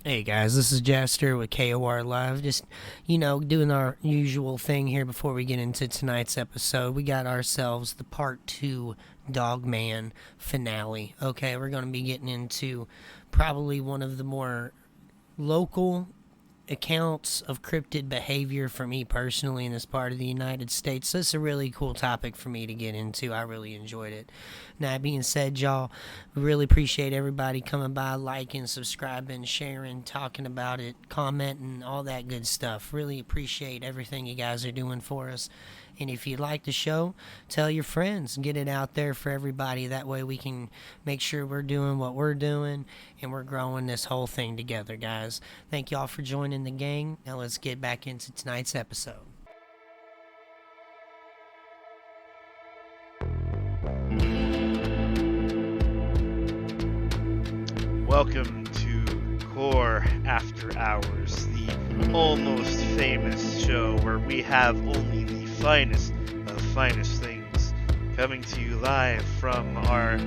Hey guys, this is Jaster with KOR Live. Just, doing our usual thing here before we get into tonight's episode. We got ourselves the part 2 Dogman finale. Okay, we're going to be getting into probably one of the more local accounts of cryptid behavior for me personally in this part of the United States. So it's a really cool topic for me to get into. I really enjoyed it. Now, that being said, y'all, we really appreciate everybody coming by, liking, subscribing, sharing, talking about it, commenting, all that good stuff. Really appreciate everything you guys are doing for us. And if you like the show, tell your friends. Get it out there for everybody. That way we can make sure we're doing what we're doing and we're growing this whole thing together, guys. Thank y'all for joining the gang. Now let's get back into tonight's episode. Welcome to Core After Hours, the almost famous show where we have only the finest of finest things coming to you live from our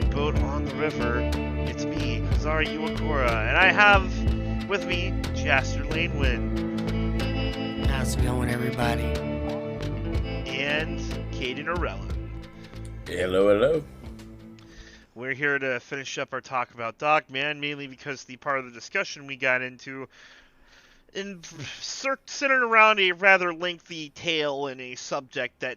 boat on the river. It's me, Zari Iwakura, and I have with me Jaster Lanewind. How's it going, everybody? And Kaiden Orellan. Hello, hello. We're here to finish up our talk about Dogman, mainly because the part of the discussion we got into centered around a rather lengthy tale and a subject that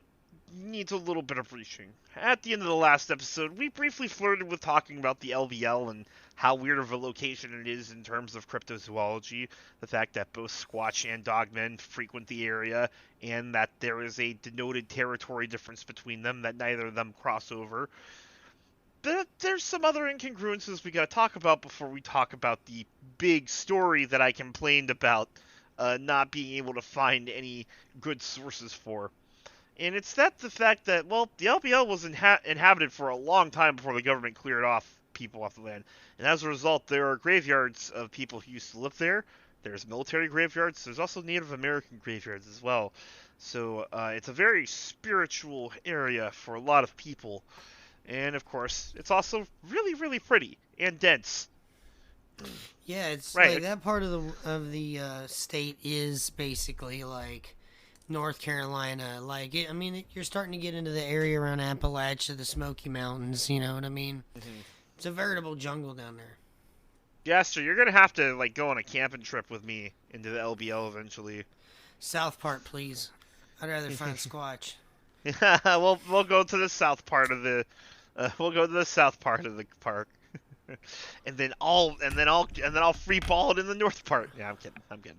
needs a little bit of reaching. At the end of the last episode, we briefly flirted with talking about the LVL and how weird of a location it is in terms of cryptozoology, the fact that both Squatch and Dogmen frequent the area, and that there is a denoted territory difference between them, that neither of them cross over. But there's some other incongruences we gotta talk about before we talk about the big story that I complained about not being able to find any good sources for. And it's the fact that, well, the LBL was inhabited for a long time before the government cleared off people off the land. And as a result, there are graveyards of people who used to live there. There's military graveyards. There's also Native American graveyards as well. So it's a very spiritual area for a lot of people. And, of course, it's also really, really pretty and dense. Yeah, it's right. Like that part of the state is basically like North Carolina. Like, you're starting to get into the area around Appalachia, the Smoky Mountains, you know what I mean? Mm-hmm. It's a veritable jungle down there. Jaster, you're going to have to, go on a camping trip with me into the LBL eventually. South part, please. I'd rather find Squatch. Yeah, we'll go to the south part of the park, and then I'll free ball it in the north part. Yeah, I'm kidding.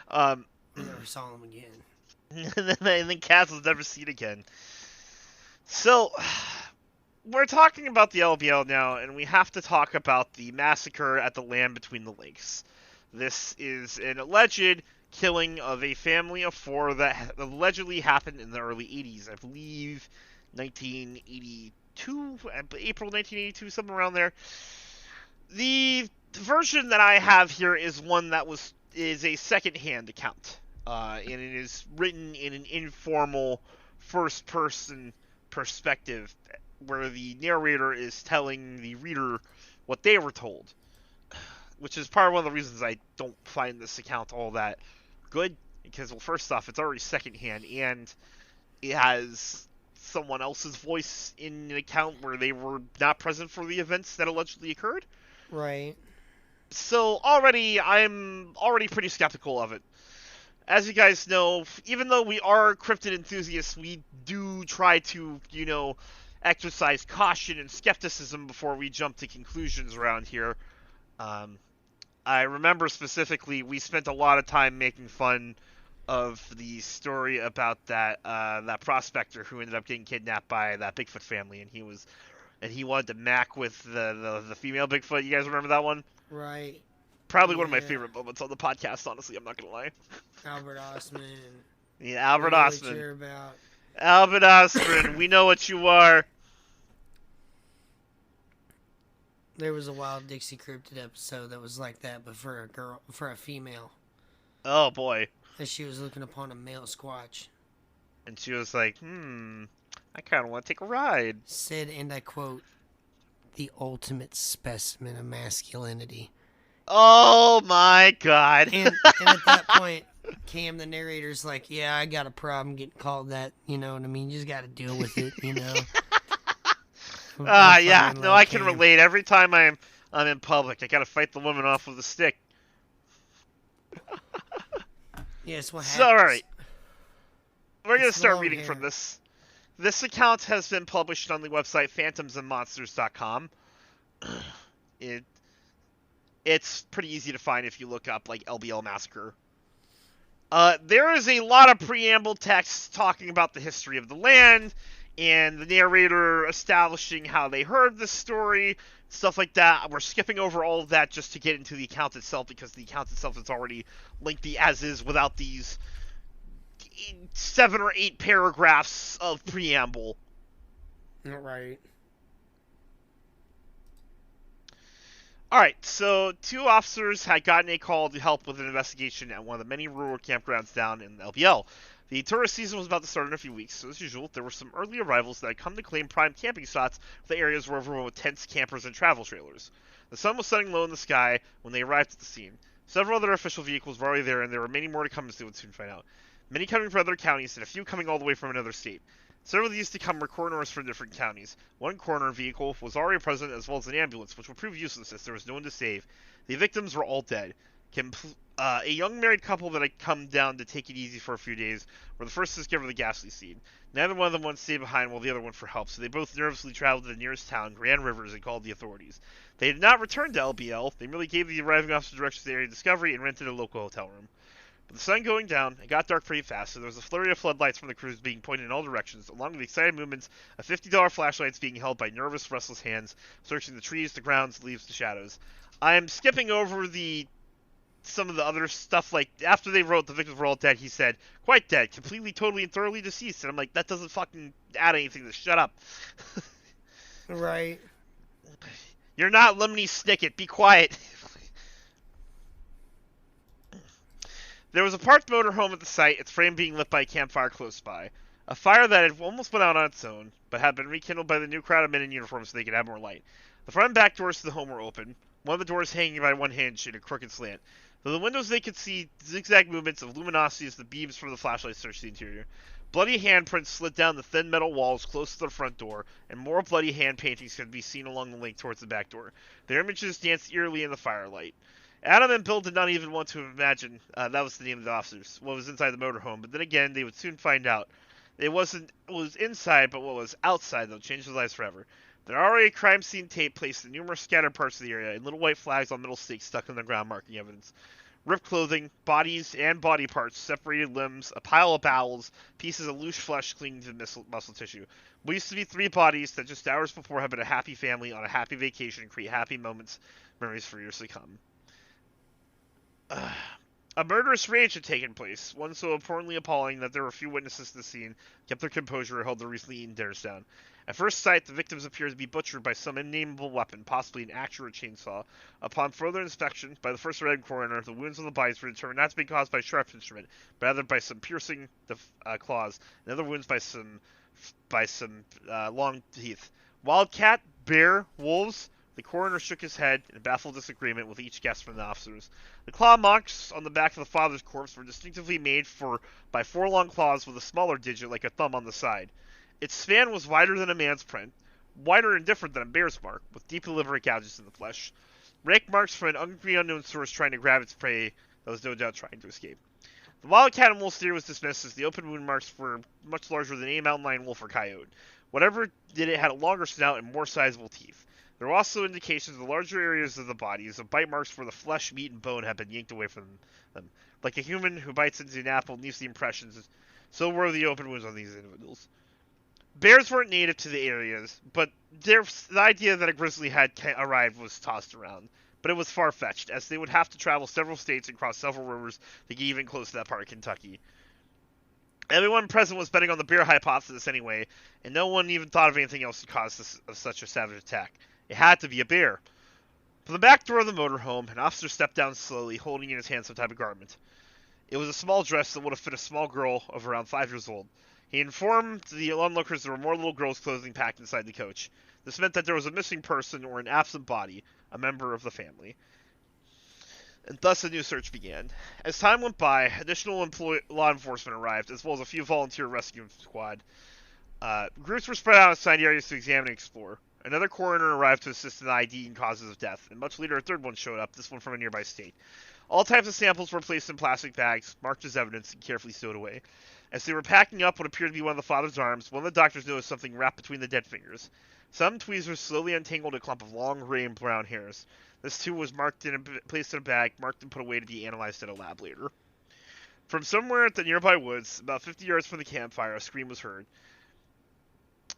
I never saw him again. and then Kaz was never seen again. So we're talking about the LBL now, and we have to talk about the massacre at the Land Between the Lakes. This is an alleged killing of a family of 4 that allegedly happened in the early 80s. I believe 1982, April 1982, something around there. The version that I have here is one that is a second-hand account, and it is written in an informal first-person perspective, where the narrator is telling the reader what they were told, which is part of one of the reasons I don't find this account all that good, because, well, first off, it's already secondhand, and it has someone else's voice in an account where they were not present for the events that allegedly occurred. Right. So I'm already pretty skeptical of it. As you guys know, even though we are cryptid enthusiasts, we do try to, exercise caution and skepticism before we jump to conclusions around here. I remember specifically we spent a lot of time making fun of the story about that prospector who ended up getting kidnapped by that Bigfoot family, and he wanted to mac with the female Bigfoot. You guys remember that one? Right. Probably one of my favorite moments on the podcast, honestly. I'm not gonna lie. Albert Osman. Yeah, Albert Osman. What you're about. Albert Osman, we know what you are. There was a Wild Dixie Cryptid episode that was like that, but for a female. Oh boy. And she was looking upon a male Squatch. And she was like, I kind of want to take a ride. Said, and I quote, the ultimate specimen of masculinity. Oh my god. And at that point, Cam, the narrator's like, yeah, I got a problem getting called that. You know what I mean? You just got to deal with it, you know? Yeah, fucking no, love I can Cam. relate. Every time I'm in public, I gotta fight the woman off with a stick. Yes, what So, happens? alright, we're gonna It's start long reading hair. from this. This account has been published on the website phantomsandmonsters.com. It it's pretty easy to find if you look up like LBL Massacre. There is a lot of preamble text talking about the history of the land and the narrator establishing how they heard the story, stuff like that. We're skipping over all of that just to get into the account itself because the account itself is already lengthy as is without these 7 or 8 paragraphs of preamble. Right. Alright, so 2 officers had gotten a call to help with an investigation at one of the many rural campgrounds down in LBL. The tourist season was about to start in a few weeks, so as usual, there were some early arrivals that had come to claim prime camping spots for the areas were overrun with tents, campers, and travel trailers. The sun was setting low in the sky when they arrived at the scene. Several other official vehicles were already there, and there were many more to come as they would soon find out. Many coming from other counties, and a few coming all the way from another state. Several of these to come were coroners from different counties. One coroner vehicle was already present as well as an ambulance, which would prove useless as there was no one to save. The victims were all dead. A young married couple that had come down to take it easy for a few days were the first to discover the ghastly scene. Neither one of them wanted to stay behind while the other went for help, so they both nervously traveled to the nearest town, Grand Rivers, and called the authorities. They did not return to LBL. They merely gave the arriving officer directions to the area of discovery and rented a local hotel room. With the sun going down, it got dark pretty fast, so there was a flurry of floodlights from the crews being pointed in all directions, along with the excited movements of $50 flashlights being held by nervous, restless hands, searching the trees, the grounds, the leaves, the shadows. I'm skipping over some of the other stuff, like, after they wrote the victims were all dead, he said, quite dead, completely, totally, and thoroughly deceased, and I'm like, that doesn't fucking add anything to shut up. Right. You're not Lemony Snicket, be quiet. There was a parked motorhome at the site, its frame being lit by a campfire close by. A fire that had almost went out on its own, but had been rekindled by the new crowd of men in uniform so they could have more light. The front and back doors to the home were open, one of the doors hanging by one hinge in a crooked slant. Through the windows they could see zigzag movements of luminosity as the beams from the flashlight searched the interior. Bloody handprints slid down the thin metal walls close to the front door, and more bloody hand paintings could be seen along the link towards the back door. Their images danced eerily in the firelight. Adam and Bill did not even want to imagine that was the name of the officers, what was inside the motorhome, but then again, they would soon find out. It was inside, but what was outside, though, changed their lives forever. There are already crime scene tape placed in numerous scattered parts of the area, and little white flags on metal stakes stuck in the ground marking evidence. Ripped clothing, bodies and body parts, separated limbs, a pile of bowels, pieces of loose flesh clinging to muscle tissue. What used to be 3 bodies that just hours before had been a happy family on a happy vacation and create happy memories for years to come. A murderous rage had taken place, one so abhorrently appalling that there were few witnesses to the scene, kept their composure, and held their recently eaten dinners down. At first sight, the victims appeared to be butchered by some unnameable weapon, possibly an axe or a chainsaw. Upon further inspection, by the first red coroner, the wounds on the bodies were determined not to be caused by sharp instrument, but rather by some piercing claws, and other wounds by some long teeth. Wildcat, bear, wolves. The coroner shook his head in baffled disagreement with each guess from the officers. The claw marks on the back of the father's corpse were distinctively made by 4 long claws with a smaller digit like a thumb on the side. Its span was wider than a man's print, wider and different than a bear's mark, with deep deliberate gouges in the flesh. Rake marks from an angry unknown source trying to grab its prey that was no doubt trying to escape. The wildcat and wolf's theory was dismissed as the open wound marks were much larger than any mountain lion, wolf, or coyote. Whatever did it had a longer snout and more sizable teeth. There were also indications of the larger areas of the bodies of bite marks where the flesh, meat, and bone had been yanked away from them. Like a human who bites into an apple and leaves the impressions, so were the open wounds on these individuals. Bears weren't native to the areas, but the idea that a grizzly had arrived was tossed around. But it was far-fetched, as they would have to travel several states and cross several rivers to get even close to that part of Kentucky. Everyone present was betting on the bear hypothesis anyway, and no one even thought of anything else to cause such a savage attack. It had to be a bear. From the back door of the motorhome, an officer stepped down slowly, holding in his hand some type of garment. It was a small dress that would have fit a small girl of around 5 years old. He informed the onlookers there were more little girls' clothing packed inside the coach. This meant that there was a missing person or an absent body, a member of the family. and thus a new search began. As time went by, additional law enforcement arrived, as well as a few volunteer rescue squad. Groups were spread out in assigned areas to examine and explore. Another coroner arrived to assist in the ID and causes of death, and much later a third one showed up, this one from a nearby state. All types of samples were placed in plastic bags, marked as evidence, and carefully stowed away. As they were packing up what appeared to be one of the father's arms, one of the doctors noticed something wrapped between the dead fingers. Some tweezers slowly untangled a clump of long gray and brown hairs. This too was placed in a bag, marked and put away to be analyzed at a lab later. From somewhere at the nearby woods, about 50 yards from the campfire, a scream was heard.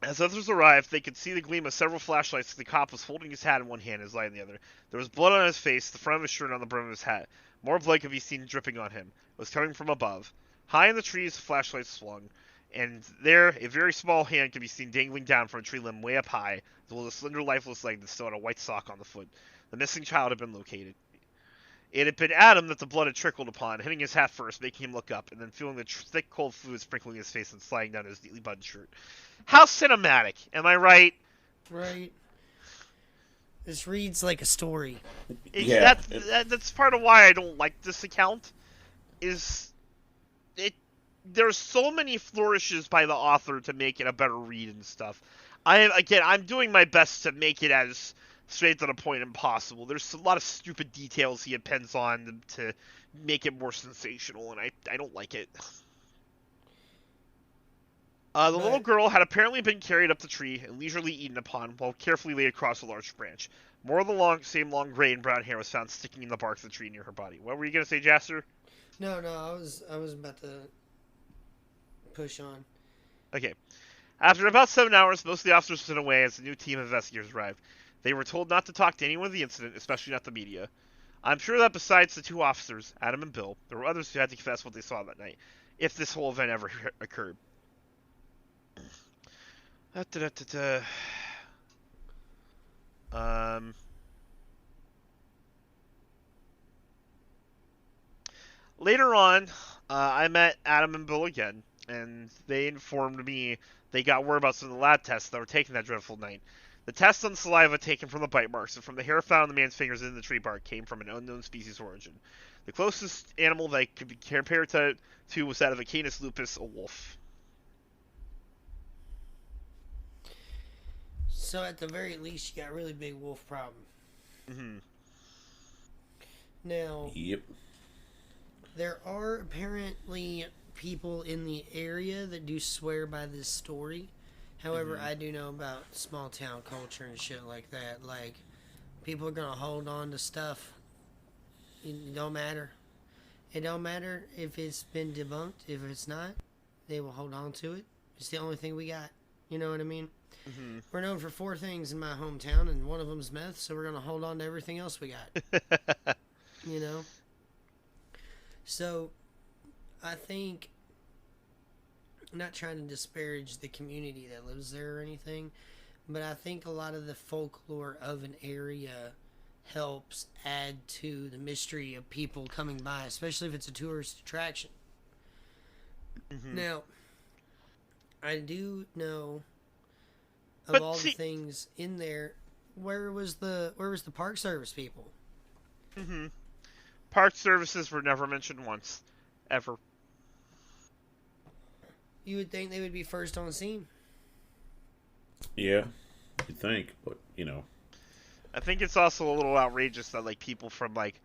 As others arrived, they could see the gleam of several flashlights as the cop was holding his hat in one hand and his light in the other. There was blood on his face, the front of his shirt, and on the brim of his hat. More blood could be seen dripping on him. It was coming from above. High in the trees, the flashlights swung, and there, a very small hand could be seen dangling down from a tree limb way up high, as well as a slender, lifeless leg that still had a white sock on the foot. The missing child had been located. It had been Adam that the blood had trickled upon, hitting his hat first, making him look up, and then feeling the thick, cold fluid sprinkling his face and sliding down his neatly buttoned shirt. How cinematic, am I right? Right. This reads like a story. Yeah. That's part of why I don't like this account. There's so many flourishes by the author to make it a better read and stuff. I'm doing my best to make it as straight to the point as possible. There's a lot of stupid details he appends on to make it more sensational, and I don't like it. The little girl had apparently been carried up the tree and leisurely eaten upon, while carefully laid across a large branch. More of the same long gray and brown hair was found sticking in the bark of the tree near her body. What were you going to say, Jaster? No, I was about to push on. Okay. After about 7 hours, most of the officers were sent away as a new team of investigators arrived. They were told not to talk to anyone of the incident, especially not the media. I'm sure that besides the two officers, Adam and Bill, there were others who had to confess what they saw that night, if this whole event ever occurred. Later on, I met Adam and Bill again, and they informed me they got word about some of the lab tests that were taken that dreadful night. The tests on saliva taken from the bite marks and from the hair found on the man's fingers in the tree bark came from an unknown species origin. The closest animal that could be compared to was that of a Canis lupus, a wolf. So at the very least, you got a really big wolf problem. Mm-hmm. Now, Yep. there are apparently people in the area that do swear by this story. However, I do know about small town culture and shit like that. Like, people are gonna hold on to stuff. It don't matter. It don't matter if it's been debunked. If it's not, they will hold on to it. It's the only thing we got. You know what I mean? Mm-hmm. We're known for 4 things in my hometown, and one of them's meth, so we're gonna hold on to everything else we got. You know? So, I think, I'm not trying to disparage the community that lives there or anything, but I think a lot of the folklore of an area helps add to the mystery of people coming by, especially if it's a tourist attraction. Mm-hmm. Now, I do know of But all see- the things in there. Where was the Park Service people? Mm-hmm. Park services were never mentioned once. Ever. You would think they would be first on scene. Yeah. You'd think, but I think it's also a little outrageous that like people from like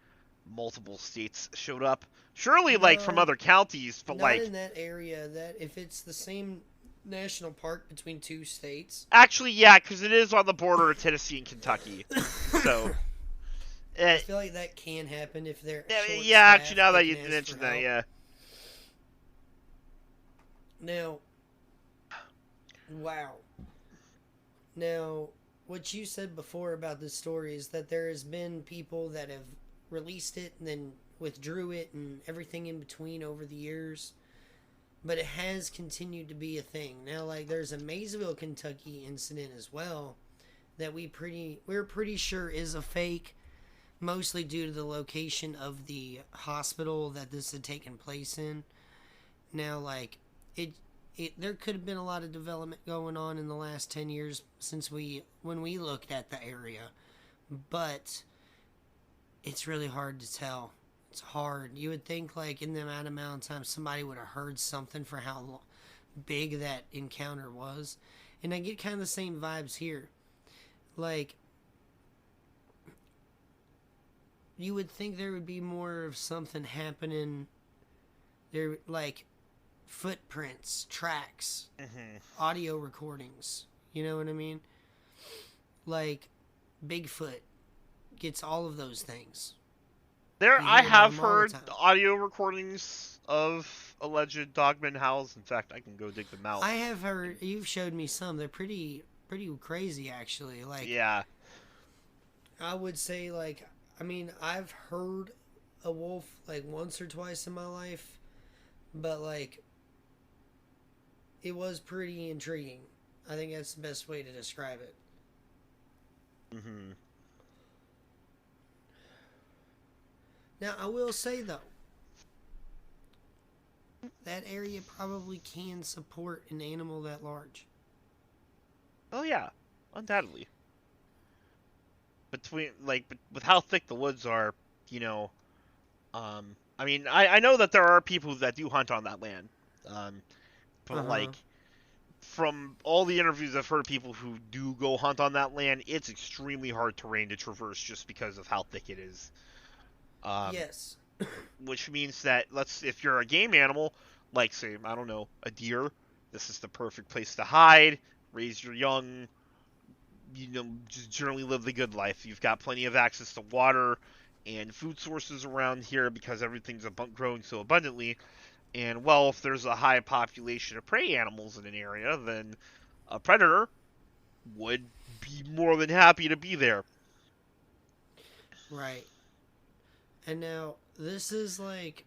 multiple states showed up. Surely like from No, other counties, but Not like in that area. That if it's the same national park between 2 states. actually yeah, because it is on the border of Tennessee and Kentucky. So I feel like that can happen if they're yeah, actually now that you mention that, yeah. Now, wow. Now, what you said before about this story is that there has been people that have released it and then withdrew it and everything in between over the years. But it has continued to be a thing. Now, like, there's a Maysville, Kentucky incident as well that we're pretty sure is a fake, mostly due to the location of the hospital that this had taken place in. Now, like, there could have been a lot of development going on in the last 10 years when we looked at the area, but It's really hard to tell. It's hard. You would think, like, in the amount of time somebody would have heard something for how big that encounter was. And I get kind of the same vibes here. Like, you would think there would be more of something happening. There, like, footprints, tracks, audio recordings. You know what I mean? Like, Bigfoot gets all of those things. I have heard audio recordings of alleged dogman howls. In fact, I can go dig them out. I have heard. You've showed me some. They're pretty crazy, actually. Like, yeah. I would say, like, I mean, I've heard a wolf like once or twice in my life, but like, it was pretty intriguing. I think that's the best way to describe it. Mm-hmm. Now, I will say, though, that area probably can support an animal that large. Oh, yeah. Undoubtedly. With how thick the woods are, you know, I mean, I know that there are people that do hunt on that land, but, like, from all the interviews I've heard of people who do go hunt on that land, it's extremely hard terrain to traverse just because of how thick it is. Yes. Which means that, if you're a game animal, like, say, I don't know, a deer, this is the perfect place to hide, raise your young, you know, just generally live the good life. You've got plenty of access to water and food sources around here because everything's growing so abundantly. And, well, if there's a high population of prey animals in an area, then a predator would be more than happy to be there. Right. And now, this is, like,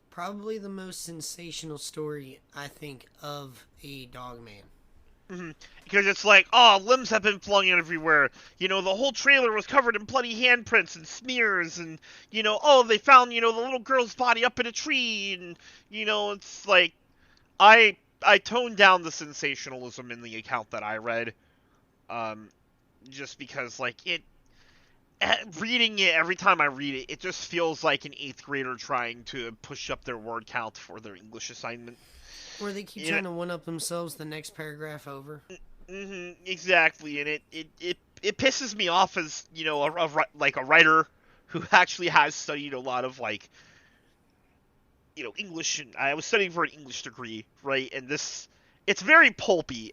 probably the most sensational story, I think, of a dogman. Mm-hmm. Because it's like, oh, limbs have been flung everywhere. You know, the whole trailer was covered in bloody handprints and smears, and, you know, oh, they found, you know, the little girl's body up in a tree, and, you know, it's like, I toned down the sensationalism in the account that I read, just because, like, reading it, every time I read it, it just feels like an 8th grader trying to push up their word count for their English assignment. Or they keep trying to one-up themselves the next paragraph over. Mm-hmm, exactly, and it pisses me off as, you know, a writer who actually has studied a lot of, like, you know, English, and I was studying for an English degree, right, and it's very pulpy,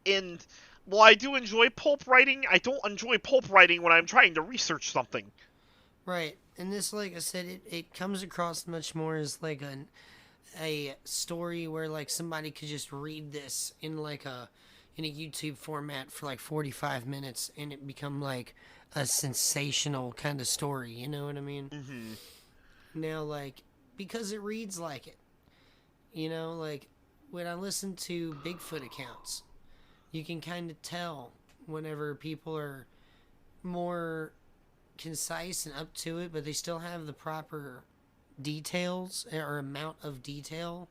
and while I do enjoy pulp writing, I don't enjoy pulp writing when I'm trying to research something. Right, and this, like I said, it comes across much more as, like, a story where, like, somebody could just read this in a YouTube format for like 45 minutes and it become like a sensational kind of story, you know what I mean? Mm-hmm. Now, like, because it reads like it, you know, like, when I listen to Bigfoot accounts, you can kind of tell whenever people are more concise and up to it, but they still have the proper details or amount of detail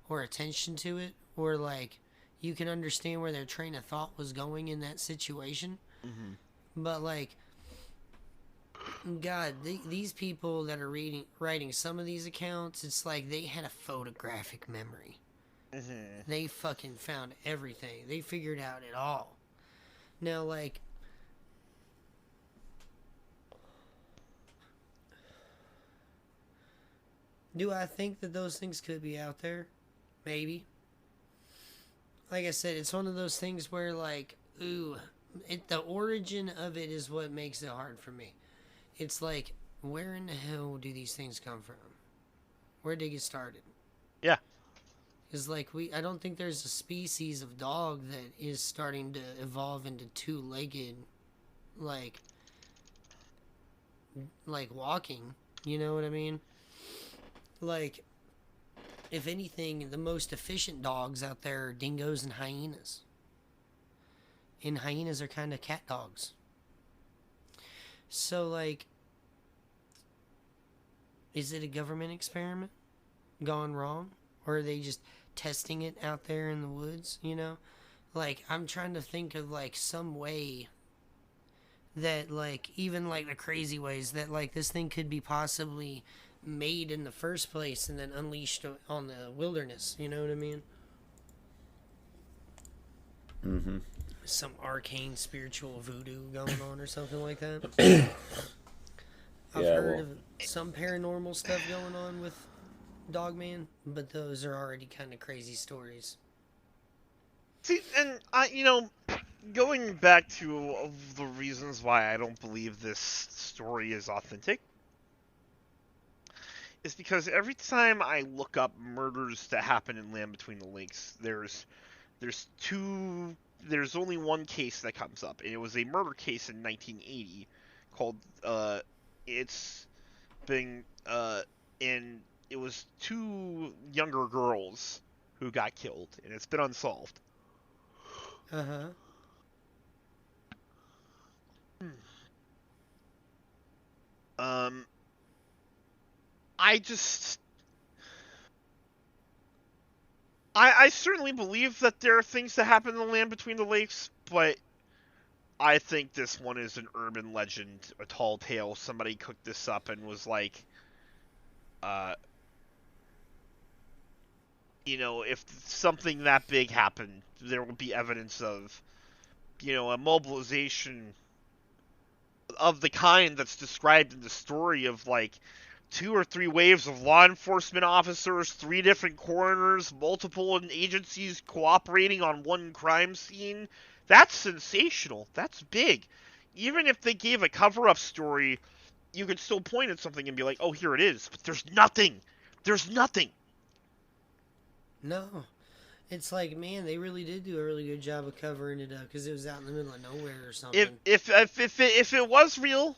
or attention to it, or like you can understand where their train of thought was going in that situation. Mm-hmm. But like, God, these people that are writing some of these accounts, it's like they had a photographic memory. Mm-hmm. They fucking found everything. They figured out it all. Now, like, do I think that those things could be out there? Maybe. Like I said, it's one of those things where, like, the origin of it is what makes it hard for me. It's like, where in the hell do these things come from? Where'd they get started? Yeah. Because, like, I don't think there's a species of dog that is starting to evolve into two-legged, like walking. You know what I mean? Like, if anything, the most efficient dogs out there are dingoes and hyenas. And hyenas are kind of cat dogs. So, like, is it a government experiment gone wrong? Or are they just testing it out there in the woods, you know? Like, I'm trying to think of, like, some way that, like, even, like, the crazy ways that, like, this thing could be possibly made in the first place and then unleashed on the wilderness. You know what I mean? Mm-hmm. Some arcane spiritual voodoo going on or something like that. I've heard of some paranormal stuff going on with Dogman, but those are already kind of crazy stories. See, and going back to the reasons why I don't believe this story is authentic, is because every time I look up murders that happen in Land Between the Lakes, there's only one case that comes up, and it was a murder case in 1980 called it's been and it was two younger girls who got killed, and it's been unsolved. Uh-huh. I just I certainly believe that there are things that happen in the Land Between the Lakes, but I think this one is an urban legend, a tall tale. Somebody cooked this up and was like, if something that big happened, there will be evidence of, a mobilization of the kind that's described in the story of, like, 2 or 3 waves of law enforcement officers, 3 different coroners, multiple agencies cooperating on one crime scene. That's sensational. That's big. Even if they gave a cover-up story, you could still point at something and be like, oh, here it is. But there's nothing. There's nothing. No. It's like, man, they really did do a really good job of covering it up because it was out in the middle of nowhere or something. If it was real,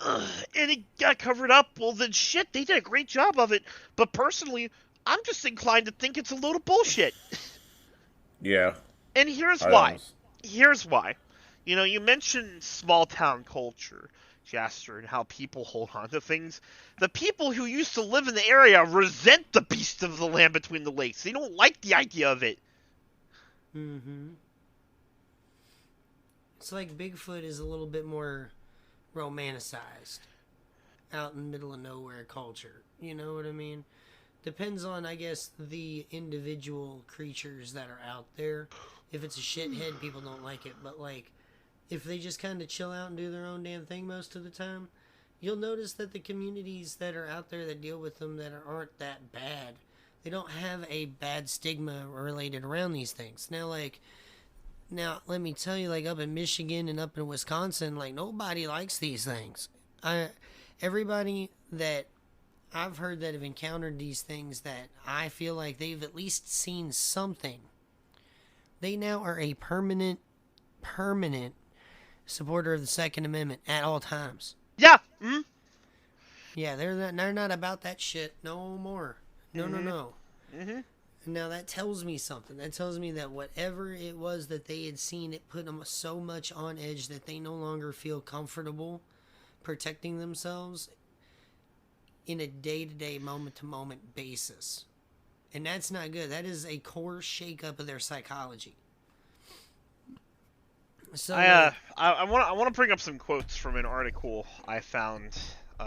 and it got covered up, well then shit, they did a great job of it. But personally, I'm just inclined to think it's a load of bullshit. Yeah. And here's why. Here's why. You mentioned small town culture, Jaster, and how people hold on to things. The people who used to live in the area resent the beast of the Land Between the Lakes. They don't like the idea of it. Mm-hmm. It's like Bigfoot is a little bit more romanticized out in the middle of nowhere culture. You know what I mean? Depends on, I guess, the individual creatures that are out there. If it's a shithead, people don't like it. But, like, if they just kind of chill out and do their own damn thing most of the time, you'll notice that the communities that are out there that deal with them that aren't that bad, they don't have a bad stigma related around these things. Now, let me tell you, like, up in Michigan and up in Wisconsin, like, nobody likes these things. Everybody that I've heard that have encountered these things that I feel like they've at least seen something, they now are a permanent supporter of the Second Amendment at all times. Yeah. Mm-hmm. Yeah, they're not about that shit no more. No. Mm-hmm. Now that tells me something. That tells me that whatever it was that they had seen, it put them so much on edge that they no longer feel comfortable protecting themselves in a day-to-day, moment-to-moment basis. And that's not good. That is a core shake-up of their psychology. So I want to bring up some quotes from an article I found.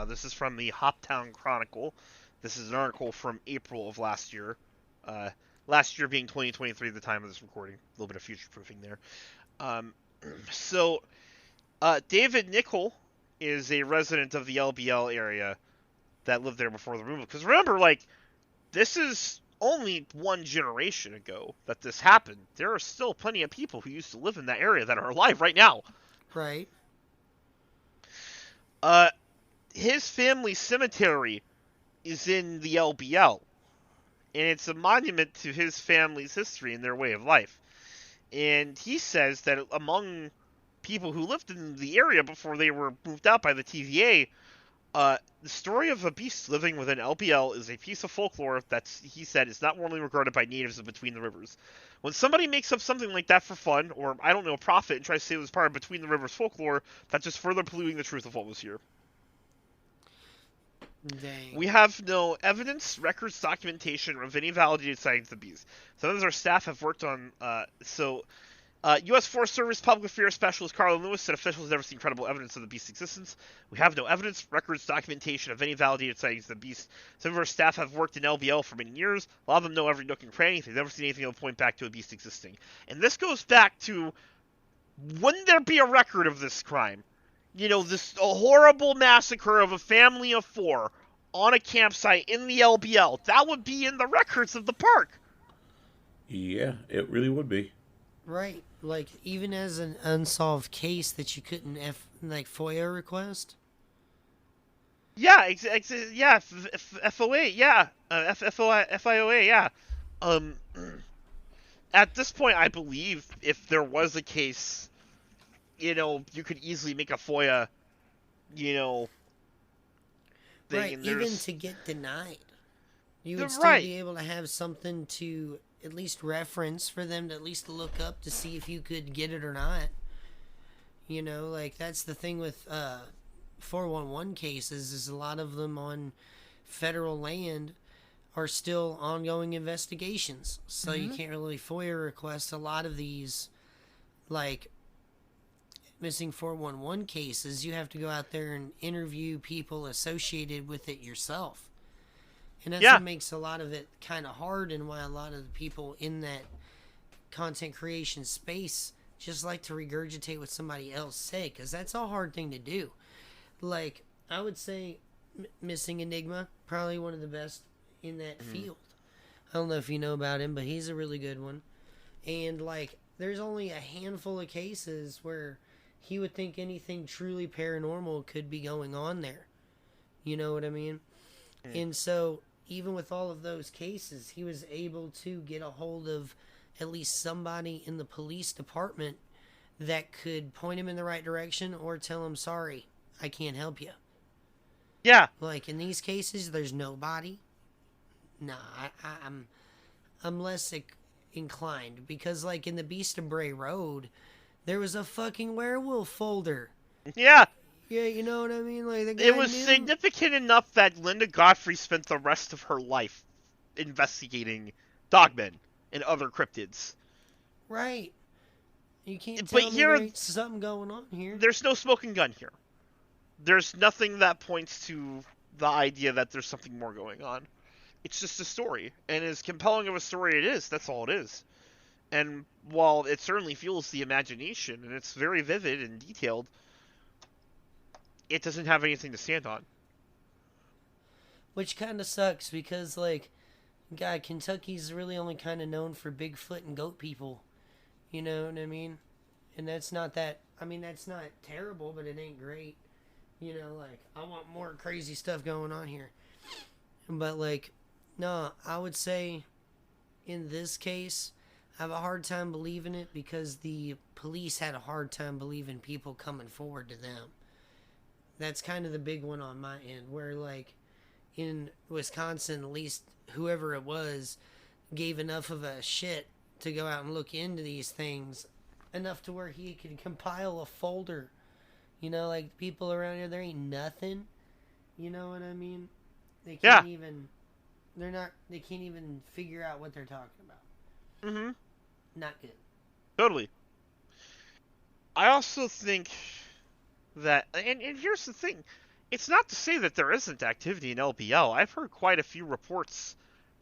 This is from the Hoptown Chronicle. This is an article from April of last year. Last year being 2023 at the time of this recording. A little bit of future proofing there. David Nickel is a resident of the LBL area that lived there before the removal. Because remember, like, this is only one generation ago that this happened. There are still plenty of people who used to live in that area that are alive right now. Right. His family cemetery is in the LBL. And it's a monument to his family's history and their way of life. And he says that among people who lived in the area before they were moved out by the TVA, the story of a beast living within LBL is a piece of folklore that's, he said, is not warmly regarded by natives of Between the Rivers. When somebody makes up something like that for fun, or, I don't know, profit, and tries to say it was part of Between the Rivers folklore, that's just further polluting the truth of what was here. Dang. We have no evidence, records, documentation of any validated sightings of the beast. Some of our staff have worked on, U.S. Forest Service Public Affairs Specialist Carlin Lewis said officials have never seen credible evidence of the beast's existence. We have no evidence, records, documentation of any validated sightings of the beast. Some of our staff have worked in LBL for many years. A lot of them know every nook and cranny. They've never seen anything that will point back to a beast existing. And this goes back to, wouldn't there be a record of this crime? This a horrible massacre of a family of 4 on a campsite in the LBL. That would be in the records of the park. Yeah, it really would be. Right. Like, even as an unsolved case that you couldn't, FOIA request? Yeah, FOA, yeah. FIOA, yeah. At this point, I believe if there was a case, you could easily make a FOIA, thing. Right, and even to get denied. You would still Right. be able to have something to at least reference for them to at least look up to see if you could get it or not. That's the thing with 411 cases, is a lot of them on federal land are still ongoing investigations. So you can't really FOIA request a lot of these, like, missing 411 cases. You have to go out there and interview people associated with it yourself. And that's what makes a lot of it kind of hard, and why a lot of the people in that content creation space just like to regurgitate what somebody else said, because that's a hard thing to do. Like, I would say Missing Enigma, probably one of the best in that field. I don't know if you know about him, but he's a really good one. And, like, there's only a handful of cases where he would think anything truly paranormal could be going on there. You know what I mean? And so, even with all of those cases, he was able to get a hold of at least somebody in the police department that could point him in the right direction or tell him, sorry, I can't help you. Yeah. Like, in these cases, there's nobody. Nah, I'm less inclined, because, like, in the Beast of Bray Road, there was a fucking werewolf folder. Yeah. Yeah, you know what I mean? Like, the guy It was knew. significant enough that Linda Godfrey spent the rest of her life investigating dogmen and other cryptids. Right. You can't But tell me here- there's something going on here. There's no smoking gun here. There's nothing that points to the idea that there's something more going on. It's just a story, and as compelling of a story it is, that's all it is. And while it certainly fuels the imagination, and it's very vivid and detailed, it doesn't have anything to stand on. Which kind of sucks, because, like, God, Kentucky's really only kind of known for Bigfoot and goat people. You know what I mean? And that's not terrible, but it ain't great. Like, I want more crazy stuff going on here. But, like, no, I would say in this case, I have a hard time believing it, because the police had a hard time believing people coming forward to them. That's kind of the big one on my end, where, like, in Wisconsin, at least whoever it was gave enough of a shit to go out and look into these things, enough to where he could compile a folder. Like, people around here, there ain't nothing. You know what I mean? They can't even, they can't even figure out what they're talking about. Mm-hmm. Not good. Totally. I also think that, and here's the thing, it's not to say that there isn't activity in LBL. I've heard quite a few reports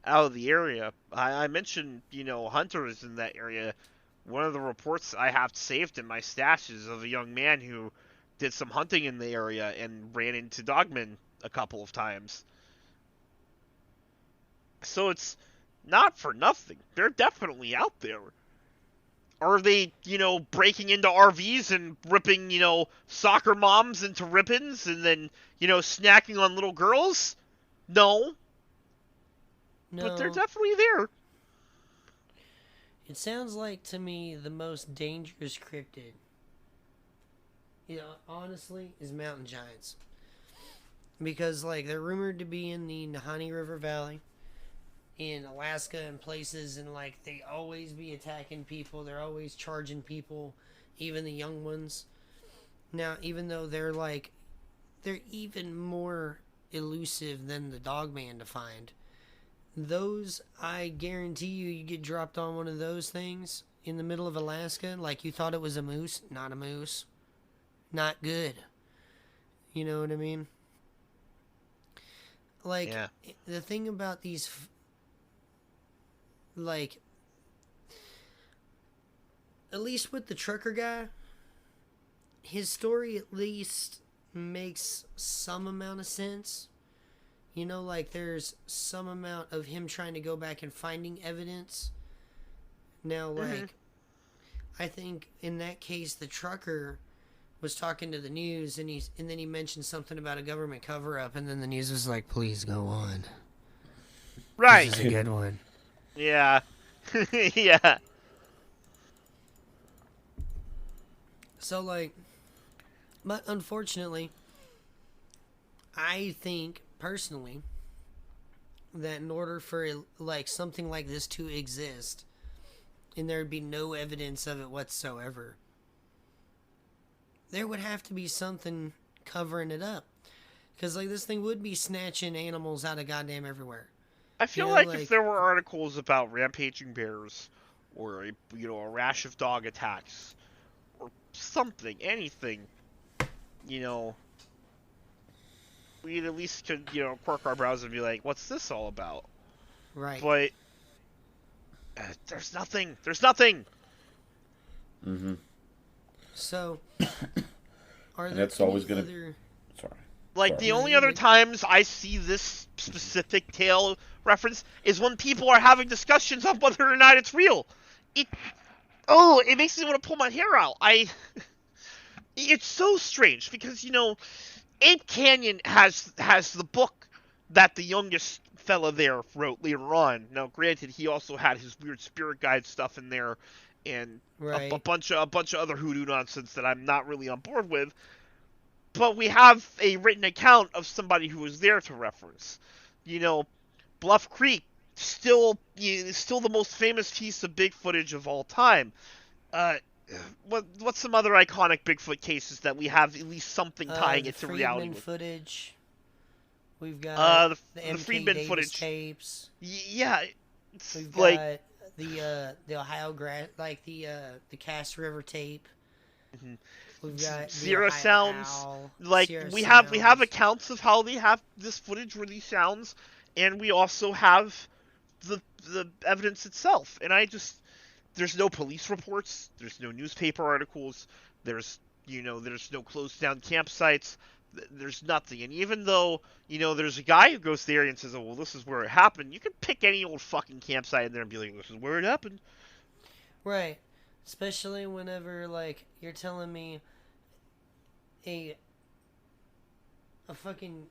out of the area. I mentioned, hunters in that area. One of the reports I have saved in my stash is of a young man who did some hunting in the area and ran into dogmen a couple of times. So it's not for nothing. They're definitely out there. Are they, breaking into RVs and ripping, soccer moms into ribbons and then, snacking on little girls? No. But they're definitely there. It sounds like, to me, the most dangerous cryptid, honestly, is mountain giants. Because, like, they're rumored to be in the Nahanni River Valley, in Alaska and places, and, like, they always be attacking people. They're always charging people, even the young ones. Now, even though they're even more elusive than the Dogman to find, those, I guarantee you get dropped on one of those things, in the middle of Alaska, like you thought it was a moose, not a moose. Not good. You know what I mean? Like, Yeah. the thing about these, like, at least with the trucker guy, his story at least makes some amount of sense. You know, like, there's some amount of him trying to go back and finding evidence. Now, like, I think in that case, the trucker was talking to the news, and then he mentioned something about a government cover-up, and then the news was like, please go on. Right. This is a good one. Yeah. Yeah. So, like, but unfortunately, I think, personally, that in order for, like, something like this to exist, and there would be no evidence of it whatsoever, there would have to be something covering it up. Because, like, this thing would be snatching animals out of goddamn everywhere. I feel like if there were articles about rampaging bears, or a rash of dog attacks, or something, anything, we'd at least could, quirk our brows and be like, what's this all about? Right. But there's nothing. There's nothing. Mm-hmm. So, and that's always going to... Sorry. Like, the only other times I see this specific tale reference is when people are having discussions on whether or not it's real. It makes me want to pull my hair out. It's so strange because, Ape Canyon has the book that the youngest fella there wrote later on. Now, granted, he also had his weird spirit guide stuff in there, and right. a bunch of other hoodoo nonsense that I'm not really on board with. But we have a written account of somebody who was there to reference. Bluff Creek, still the most famous piece of Big footage of all time. What's some other iconic Bigfoot cases that we have at least something tying it to reality with? Footage. We've got the Friedman Davis footage tapes. Yeah, we've like got the Ohio the Cass River tape. Mm-hmm. We've got Sierra Ohio Sounds. Owl, Like Sierra we Sounds. have accounts of how they have this footage where these sounds, and we also have the evidence itself. And there's no police reports, there's no newspaper articles, there's no closed down campsites, there's nothing. And even though there's a guy who goes there and says, oh well, this is where it happened, you can pick any old fucking campsite in there and be like, this is where it happened. Right. Especially whenever, like, you're telling me a fucking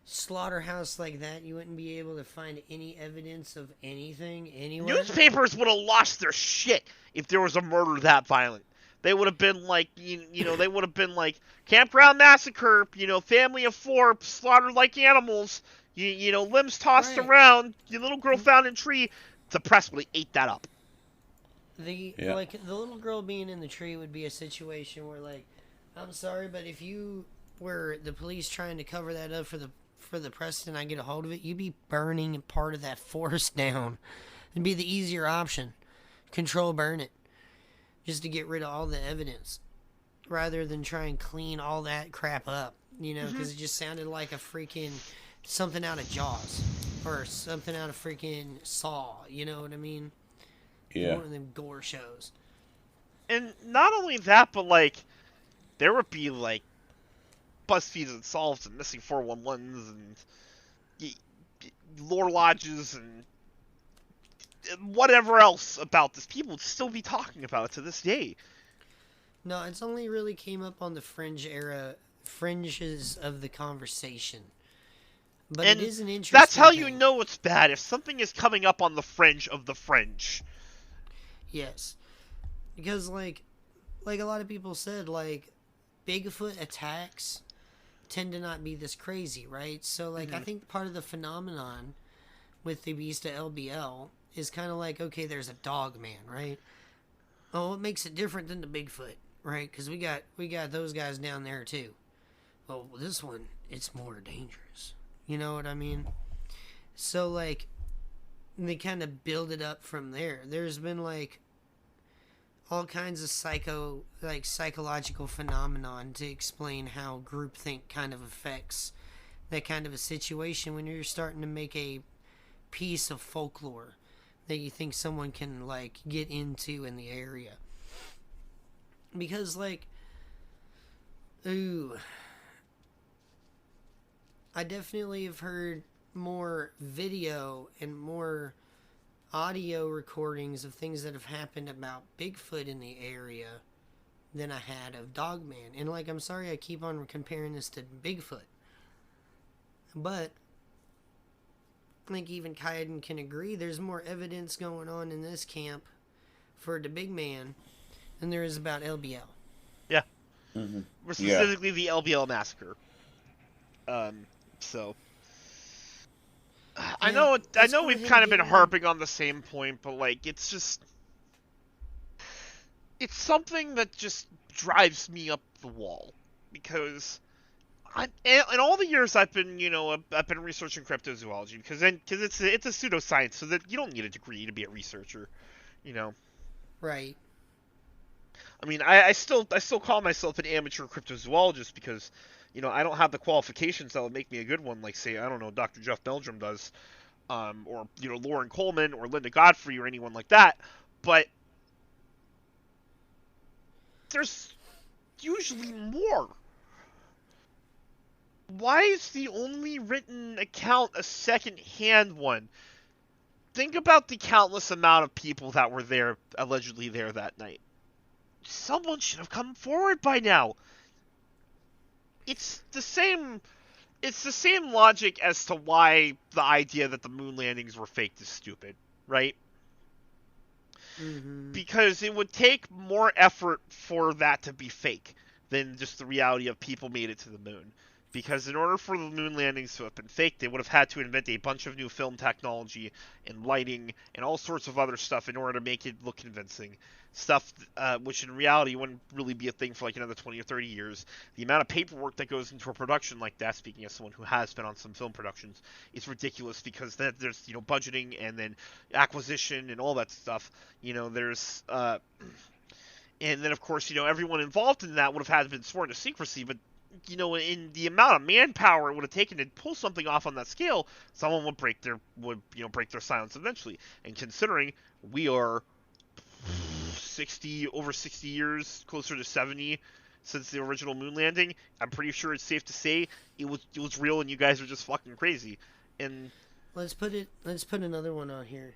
slaughterhouse like that, you wouldn't be able to find any evidence of anything anywhere. Newspapers would have lost their shit if there was a murder that violent. They would have been like, they would have been like, campground massacre, family of 4 slaughtered like animals, limbs tossed around, your little girl found in a tree. The press would have ate that up. The little girl being in the tree would be a situation where, like, I'm sorry, but if you were the police trying to cover that up for the press and I get a hold of it, you'd be burning part of that forest down. It'd be the easier option. Burn it. Just to get rid of all the evidence. Rather than try and clean all that crap up. Because it just sounded like a freaking something out of Jaws. Or something out of freaking Saw. You know what I mean? Yeah. One of them gore shows. And not only that, but, like, there would be, like, BuzzFeed Unsolved and Missing 411s and lore lodges and whatever else about this. People would still be talking about it to this day. No, it's only really came up on the fringes of the conversation. But and it is an interesting that's how thing. you know it's bad, if something is coming up on the fringe of the fringe. Yes. Because, like a lot of people said, like, Bigfoot attacks tend to not be this crazy, right? So, like, I think part of the phenomenon with the beast of LBL is kind of like, okay, there's a dog man, right? Oh, what makes it different than the Bigfoot, right? Because we got those guys down there, too. Well, this one, it's more dangerous. You know what I mean? So, like, they kind of build it up from there. There's been, like, all kinds of psychological phenomenon to explain how groupthink kind of affects that kind of a situation when you're starting to make a piece of folklore that you think someone can like get into in the area. Because like, I definitely have heard more video and more audio recordings of things that have happened about Bigfoot in the area than I had of Dogman. And like, I'm sorry I keep on comparing this to Bigfoot, but I think even Kaiden can agree there's more evidence going on in this camp for the big man than there is about LBL. Yeah. Mm-hmm. Specifically the LBL massacre. So I know we've kind of been harping on the same point, but like it's something that just drives me up the wall, because in all the years I've been researching cryptozoology, because it's a pseudoscience, so that you don't need a degree to be a researcher, Right. I mean, I still call myself an amateur cryptozoologist because, I don't have the qualifications that would make me a good one, like, say, I don't know, Dr. Jeff Meldrum does, or, Lauren Coleman or Linda Godfrey or anyone like that, but there's usually more. Why is the only written account a second-hand one? Think about the countless amount of people that were there, allegedly there that night. Someone should have come forward by now. It's the same logic as to why the idea that the moon landings were faked is stupid, right? Mm-hmm. Because it would take more effort for that to be fake than just the reality of people made it to the moon. Because in order for the moon landings to have been fake, they would have had to invent a bunch of new film technology and lighting and all sorts of other stuff in order to make it look convincing. Stuff which in reality wouldn't really be a thing for like another 20 or 30 years. The amount of paperwork that goes into a production like that, speaking as someone who has been on some film productions, is ridiculous, because then there's budgeting and then acquisition and all that stuff. There's and then of course everyone involved in that would have had to been sworn to secrecy, but in the amount of manpower it would have taken to pull something off on that scale, someone would break their silence eventually. And considering we are over 60 years, closer to 70 since the original moon landing, I'm pretty sure it's safe to say it was real and you guys are just fucking crazy. And let's put another one on here.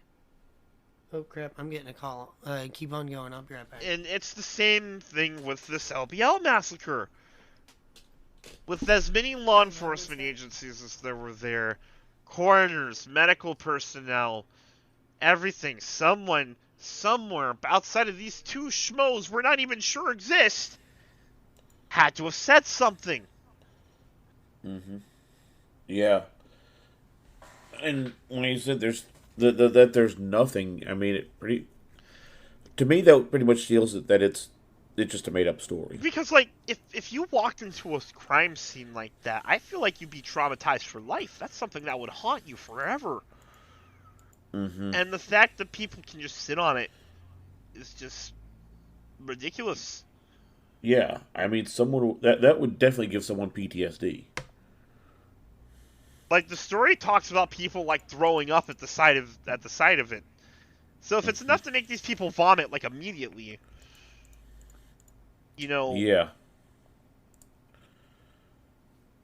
Oh crap, I'm getting a call. Keep on going, I'll be right back. And it's the same thing with this LBL massacre. With as many law enforcement agencies as there were there, coroners, medical personnel, everything, someone, somewhere, outside of these two schmoes we're not even sure exist, had to have said something. Mm-hmm. Yeah. And when you said there's that there's nothing, I mean, to me that pretty much seals it that it's just a made-up story. Because, like, if you walked into a crime scene like that, I feel like you'd be traumatized for life. That's something that would haunt you forever. Mm-hmm. And the fact that people can just sit on it is just ridiculous. Yeah, I mean, that would definitely give someone PTSD. Like, the story talks about people, like, throwing up at the sight of it. So if it's enough to make these people vomit, like, immediately, Yeah.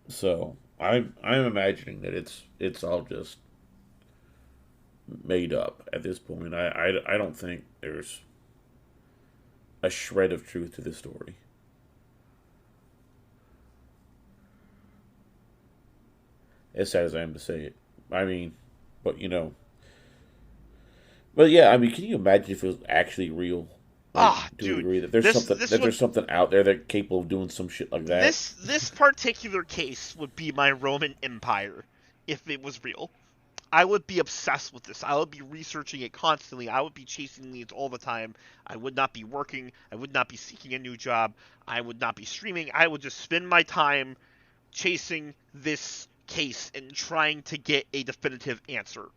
So I'm imagining that it's all just made up at this point. I don't think there's a shred of truth to this story. As sad as I am to say it. I mean, but But yeah, I mean, can you imagine if it was actually real? Dude, agree that there's something out there that's capable of doing some shit like that. This particular case would be my Roman Empire if it was real. I would be obsessed with this. I would be researching it constantly. I would be chasing leads all the time. I would not be working. I would not be seeking a new job. I would not be streaming. I would just spend my time chasing this case and trying to get a definitive answer.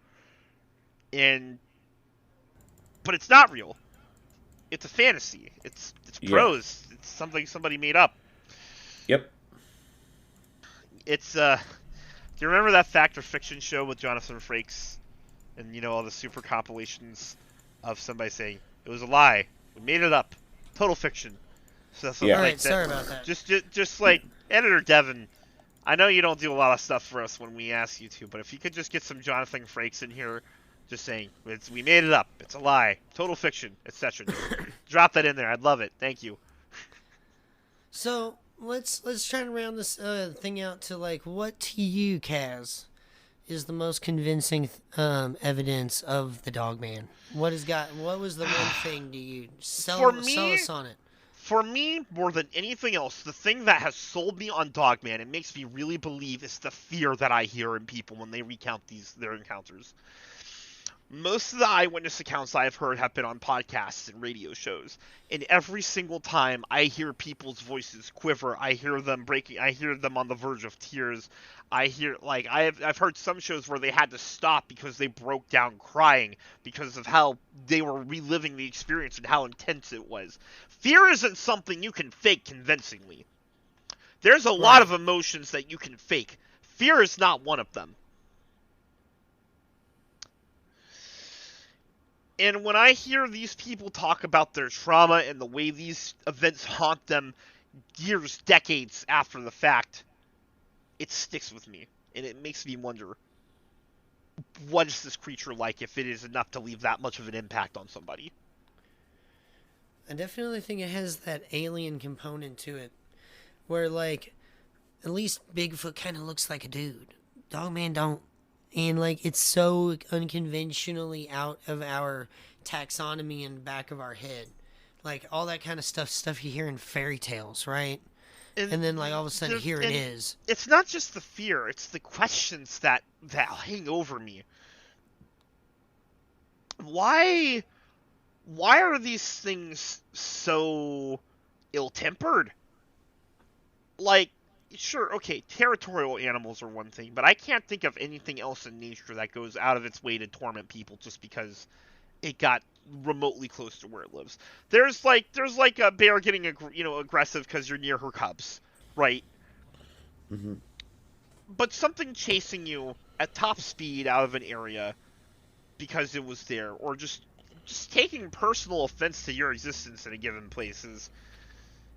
But it's not real. it's a fantasy. It's Yeah. prose. It's something somebody made up. Yep. It's do you remember that fact or fiction show with Jonathan Frakes and all the super compilations of somebody saying it was a lie, we made it up, total fiction. So something Yeah. All right, like that. sorry about that. Just like editor Devin, I know you don't do a lot of stuff for us when we ask you to, but if you could just get some Jonathan Frakes in here, just saying we made it up, it's a lie, total fiction, etc. Drop that in there. I'd love it. Thank you. So let's try to round this thing out to like what to you, Kaz, is the most convincing evidence of the Dogman. What was the one thing to you? Sell us on it. For me, more than anything else, the thing that has sold me on Dogman and makes me really believe is the fear that I hear in people when they recount their encounters. Most of the eyewitness accounts I've heard have been on podcasts and radio shows, and every single time I hear people's voices quiver, I hear them breaking, I hear them on the verge of tears. I've heard some shows where they had to stop because they broke down crying because of how they were reliving the experience and how intense it was. Fear isn't something you can fake convincingly. There's a lot of emotions that you can fake. Fear is not one of them. And when I hear these people talk about their trauma and the way these events haunt them years, decades after the fact, it sticks with me. And it makes me wonder, what is this creature like if it is enough to leave that much of an impact on somebody? I definitely think it has that alien component to it. Where, like, at least Bigfoot kind of looks like a dude. Dogman don't. And, like, it's so unconventionally out of our taxonomy in the back of our head. Like, all that kind of stuff you hear in fairy tales, right? And then, like, all of a sudden, here it is. It's not just the fear. It's the questions that hang over me. Why are these things so ill-tempered? Like, sure, okay, territorial animals are one thing, but I can't think of anything else in nature that goes out of its way to torment people just because it got remotely close to where it lives. There's like a bear getting aggressive because you're near her cubs, right? Mm-hmm. But something chasing you at top speed out of an area because it was there, or just taking personal offense to your existence in a given place is,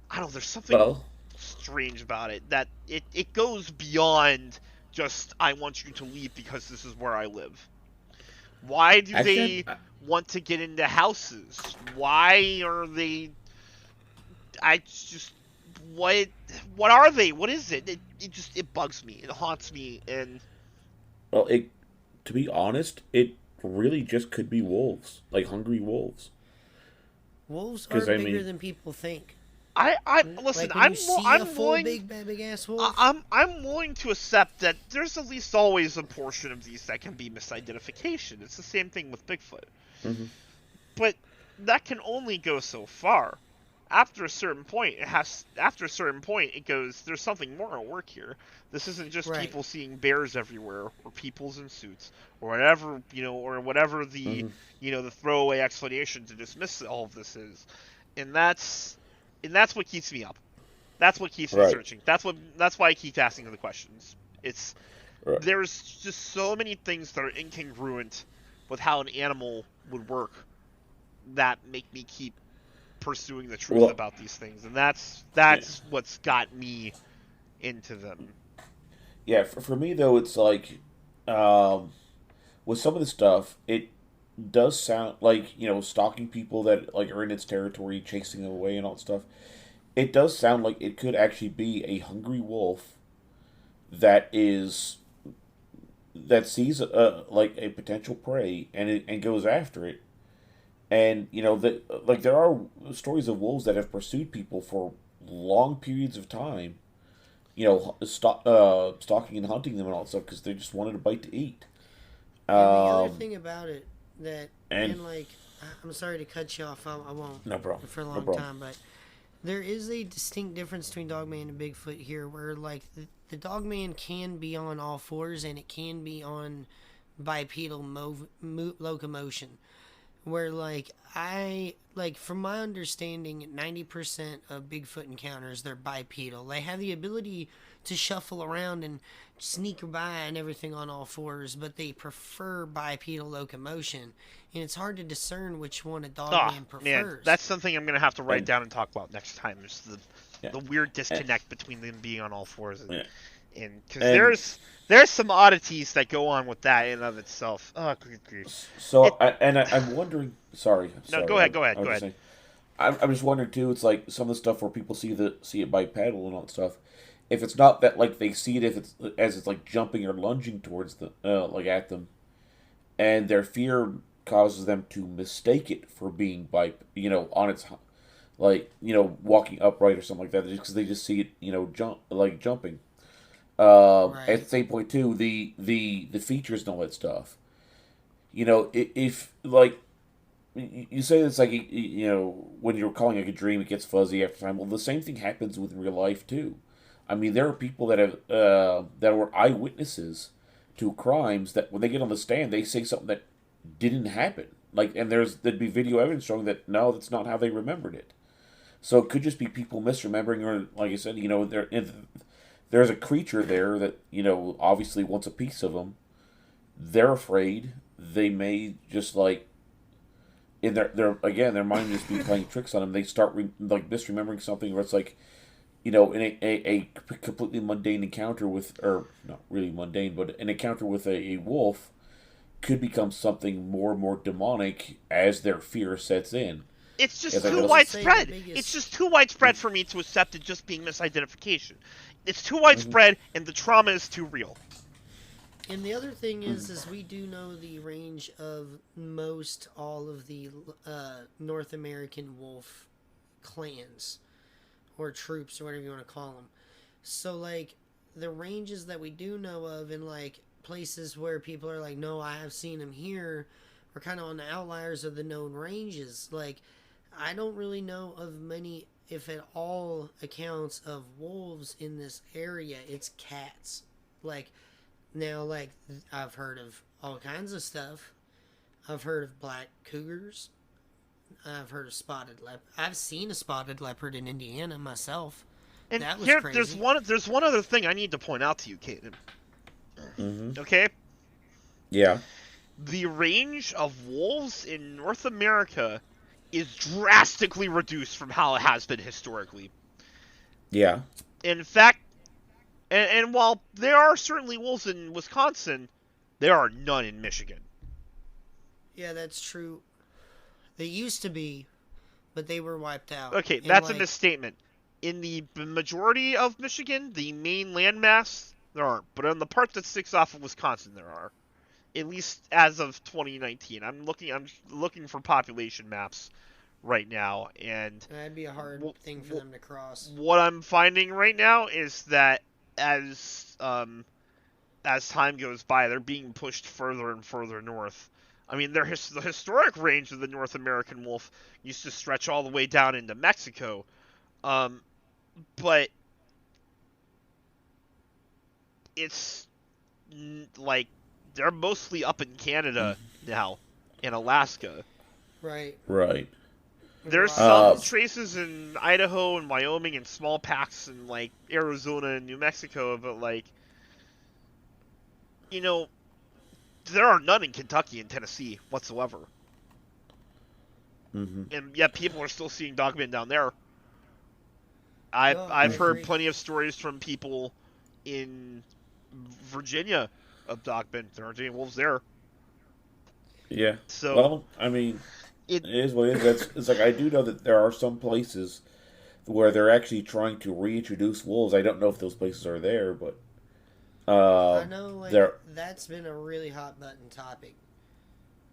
I don't know, there's something strange about it, that it goes beyond just, I want you to leave because this is where I live. Why do they want to get into houses? Why are they... What are they? What is it? It bugs me. It haunts me, and... Well, to be honest, it really just could be wolves. Like hungry wolves. Wolves are bigger than people think. Listen. Like I'm willing. Big ass wolf. I'm willing to accept that there's at least always a portion of these that can be misidentification. It's the same thing with Bigfoot. Mm-hmm. But that can only go so far. After a certain point, it goes, there's something more at work here. This isn't just people seeing bears everywhere, or peoples in suits, or whatever, the, the throwaway explanation to dismiss all of this is. And that's what keeps me up. That's what keeps me searching. That's why I keep asking the questions. There's just so many things that are incongruent with how an animal would work that make me keep pursuing the truth about these things, and that's what's got me into them. Yeah, for me though, it's like with some of the stuff, it does sound like, stalking people that like are in its territory, chasing them away and all that stuff. It does sound like it could actually be a hungry wolf that sees like a potential prey and goes after it. And there are stories of wolves that have pursued people for long periods of time, stalking and hunting them and all that stuff because they just wanted a bite to eat. And the other thing about it I'm sorry to cut you off. I won't. No problem. For a long time, but there is a distinct difference between Dogman and Bigfoot here, where like the Dogman can be on all fours and it can be on bipedal locomotion. where from my understanding, 90% of Bigfoot encounters, they're bipedal. They have the ability to shuffle around and sneak by and everything on all fours, but they prefer bipedal locomotion, and it's hard to discern which one a dogman prefers. Man, that's something I'm gonna have to write down and talk about next time. Is Yeah. the weird disconnect between them being on all fours and because And- there's some oddities that go on with that in and of itself. Oh, good grief. So, I'm wondering. Sorry. No, go ahead. I was just saying, I'm just wondering too. It's like some of the stuff where people see it bipedal and all that stuff. If it's not that like they see it, if it's like jumping or lunging towards the like at them, and their fear causes them to mistake it for being on its walking upright or something like that, because they just see it jumping. Right. At the same point too, the features and all that stuff. If like you say it's like when you're calling like a dream, it gets fuzzy after time. Well, the same thing happens with real life too. I mean, there are people that have that were eyewitnesses to crimes that when they get on the stand, they say something that didn't happen. Like, and there'd be video evidence showing that no, that's not how they remembered it. So it could just be people misremembering, or like I said, there's a creature there that obviously wants a piece of them. They're afraid. They may just like in their mind just be playing tricks on them. They start misremembering something where it's like, in a completely mundane encounter with, or not really mundane, but an encounter with a wolf could become something more and more demonic as their fear sets in. It's just As I too go- widespread. biggest- It's just too widespread for me to accept it just being misidentification. It's too widespread, and the trauma is too real. And the other thing is we do know the range of most all of the North American wolf clans or troops or whatever you want to call them. So like the ranges that we do know of in like places where people are like, no, I have seen them here, are kind of on the outliers of the known ranges. Like I don't really know of many, if at all, accounts of wolves in this area. It's cats. Like now, like I've heard of all kinds of stuff. I've heard of black cougars. I've heard of spotted leopard. I've seen a spotted leopard in Indiana myself. And That was here, crazy. there's one other thing I need to point out to you, Kaiden. Mm-hmm. Okay, Yeah. the range of wolves in North America is drastically reduced from how it has been historically. Yeah. In fact, and while there are certainly wolves in Wisconsin, there are none in Michigan. Yeah, that's true. They used to be, but they were wiped out. Okay, And, that's a like, misstatement. In the majority of Michigan, the main landmass, there aren't. But on the part that sticks off of Wisconsin, there are. At least as of 2019. I'm looking for population maps right now, and That'd be a hard thing for them to cross. what I'm finding right now is that as time goes by, they're being pushed further and further north. I mean, the historic range of the North American wolf used to stretch all the way down into Mexico, but it's like they're mostly up in Canada now, in Alaska. Right. Right. There's Wow. some traces in Idaho and Wyoming and small packs in like Arizona and New Mexico, but like, there are none in Kentucky and Tennessee whatsoever. Mm-hmm. And yet people are still seeing dogmen down there. No, I I've heard agree. plenty of stories from people in Virginia of dogmen. There aren't any wolves there. Yeah. So Well, I mean, it it is what it is. It's like I do know that there are some places where they're actually trying to reintroduce wolves. I don't know if those places are there, but I know, like, there. that's been a really hot button topic.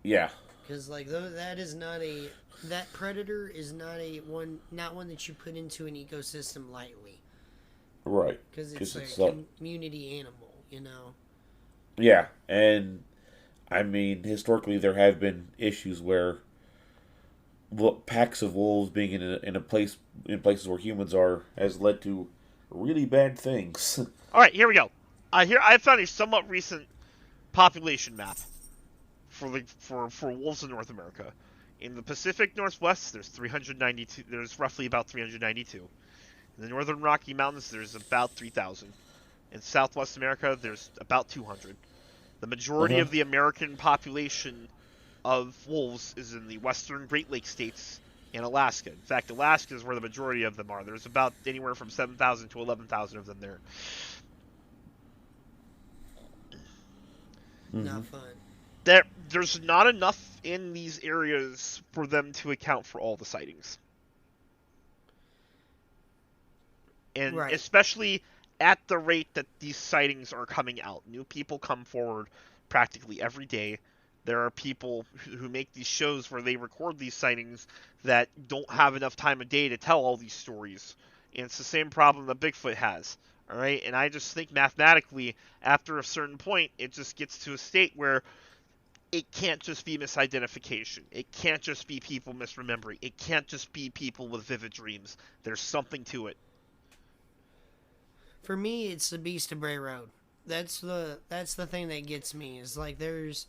Yeah. Because, like, that predator is not one that you put into an ecosystem lightly. Right. Because it's a 'Cause community animal, you know? Yeah, and I mean, historically, there have been issues where packs of wolves being in places where humans are has led to really bad things. all right. Here we go. I found a somewhat recent population map for wolves in North America. In the Pacific Northwest, there's 392. There's roughly about 392. In the Northern Rocky Mountains, there's about 3,000. In Southwest America, there's about 200. The majority Uh-huh. of the American population of wolves is in the western Great Lakes states and Alaska. In fact, Alaska is where the majority of them are. There's about anywhere from 7,000 to 11,000 of them there. Not fun. There's not enough in these areas for them to account for all the sightings. And Right. especially at the rate that these sightings are coming out. New people come forward practically every day. There are people who make these shows where they record these sightings that don't have enough time of day to tell all these stories. And it's the same problem that Bigfoot has. All right, and I just think mathematically, after a certain point, it just gets to a state where it can't just be misidentification. It can't just be people misremembering. It can't just be people with vivid dreams. There's something to it. For me, it's the Beast of Bray Road. That's the thing that gets me. Is like it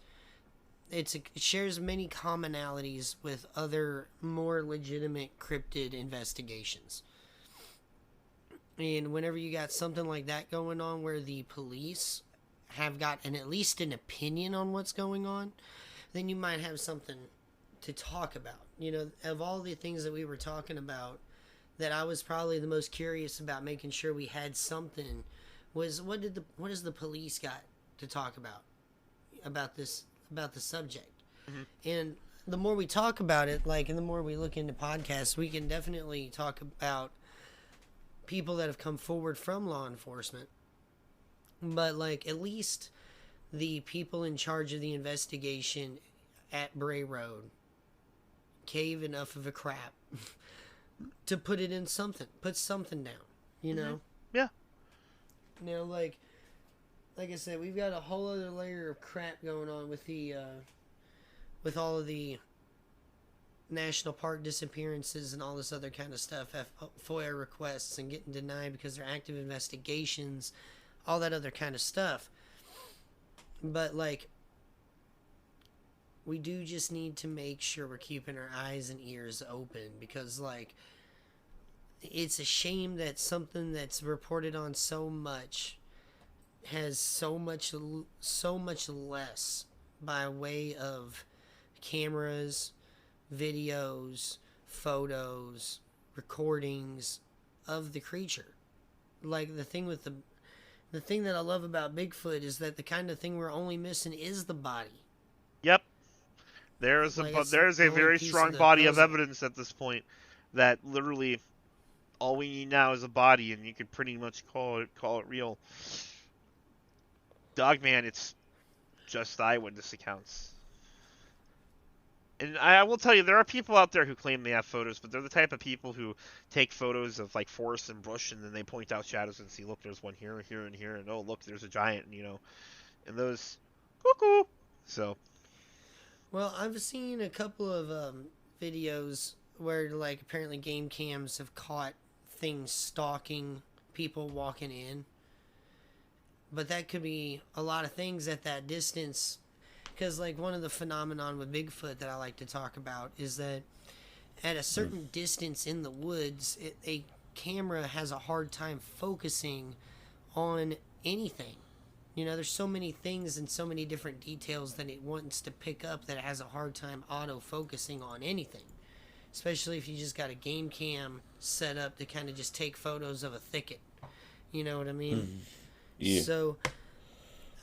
shares many commonalities with other more legitimate cryptid investigations. And whenever you got something like that going on where the police have got at least an opinion on what's going on, then you might have something to talk about. You know, of all the things that we were talking about, that I was probably the most curious about making sure we had something was what does the police got to talk about the subject. Mm-hmm. And the more we talk about it, and the more we look into podcasts, we can definitely talk about people that have come forward from law enforcement. But at least the people in charge of the investigation at Bray Road gave enough of a crap to put something down, you know? Yeah. You know, like I said, we've got a whole other layer of crap going on with with all of the national park disappearances and all this other kind of stuff, FOIA requests and getting denied because they're active investigations, all that other kind of stuff. But we do just need to make sure we're keeping our eyes and ears open, because it's a shame that something that's reported on so much has so much less by way of cameras, videos, photos, recordings of the creature. The thing that I love about Bigfoot is that the kind of thing we're only missing is the body. Yep. There's a very strong body of evidence at this point that literally all we need now is a body, and you could pretty much call it real. Dogman, it's just eyewitness accounts. And I will tell you, there are people out there who claim they have photos, but they're the type of people who take photos of forest and bush, and then they point out shadows and see, look, there's one here, here, and here, and oh, look, there's a giant, and those, cuckoo. So. Well, I've seen a couple of videos where apparently game cams have caught things stalking people walking in, but that could be a lot of things at that distance. Because one of the phenomenon with Bigfoot that I like to talk about is that at a certain distance in the woods, a camera has a hard time focusing on anything. There's so many things and so many different details that it wants to pick up that it has a hard time auto-focusing on anything. Especially if you just got a game cam set up to kind of just take photos of a thicket. You know what I mean? Mm-hmm. Yeah. So,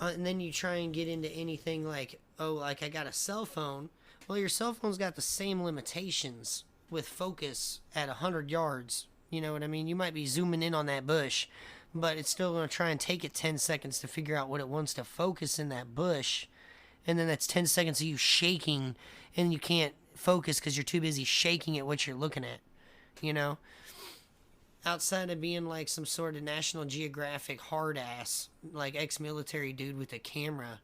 and then you try and get into anything I got a cell phone. Well, your cell phone's got the same limitations with focus at 100 yards. You know what I mean? You might be zooming in on that bush, but it's still going to try and take it 10 seconds to figure out what it wants to focus in that bush. And then that's 10 seconds of you shaking, and you can't focus because you're too busy shaking at what you're looking at. Outside of being some sort of National Geographic hard ass, ex-military dude with a camera,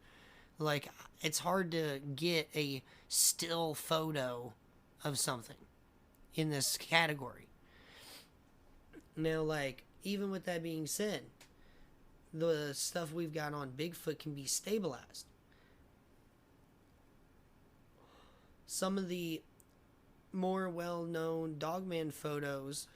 it's hard to get a still photo of something in this category. Now, even with that being said, the stuff we've got on Bigfoot can be stabilized. Some of the more well-known Dogman photos,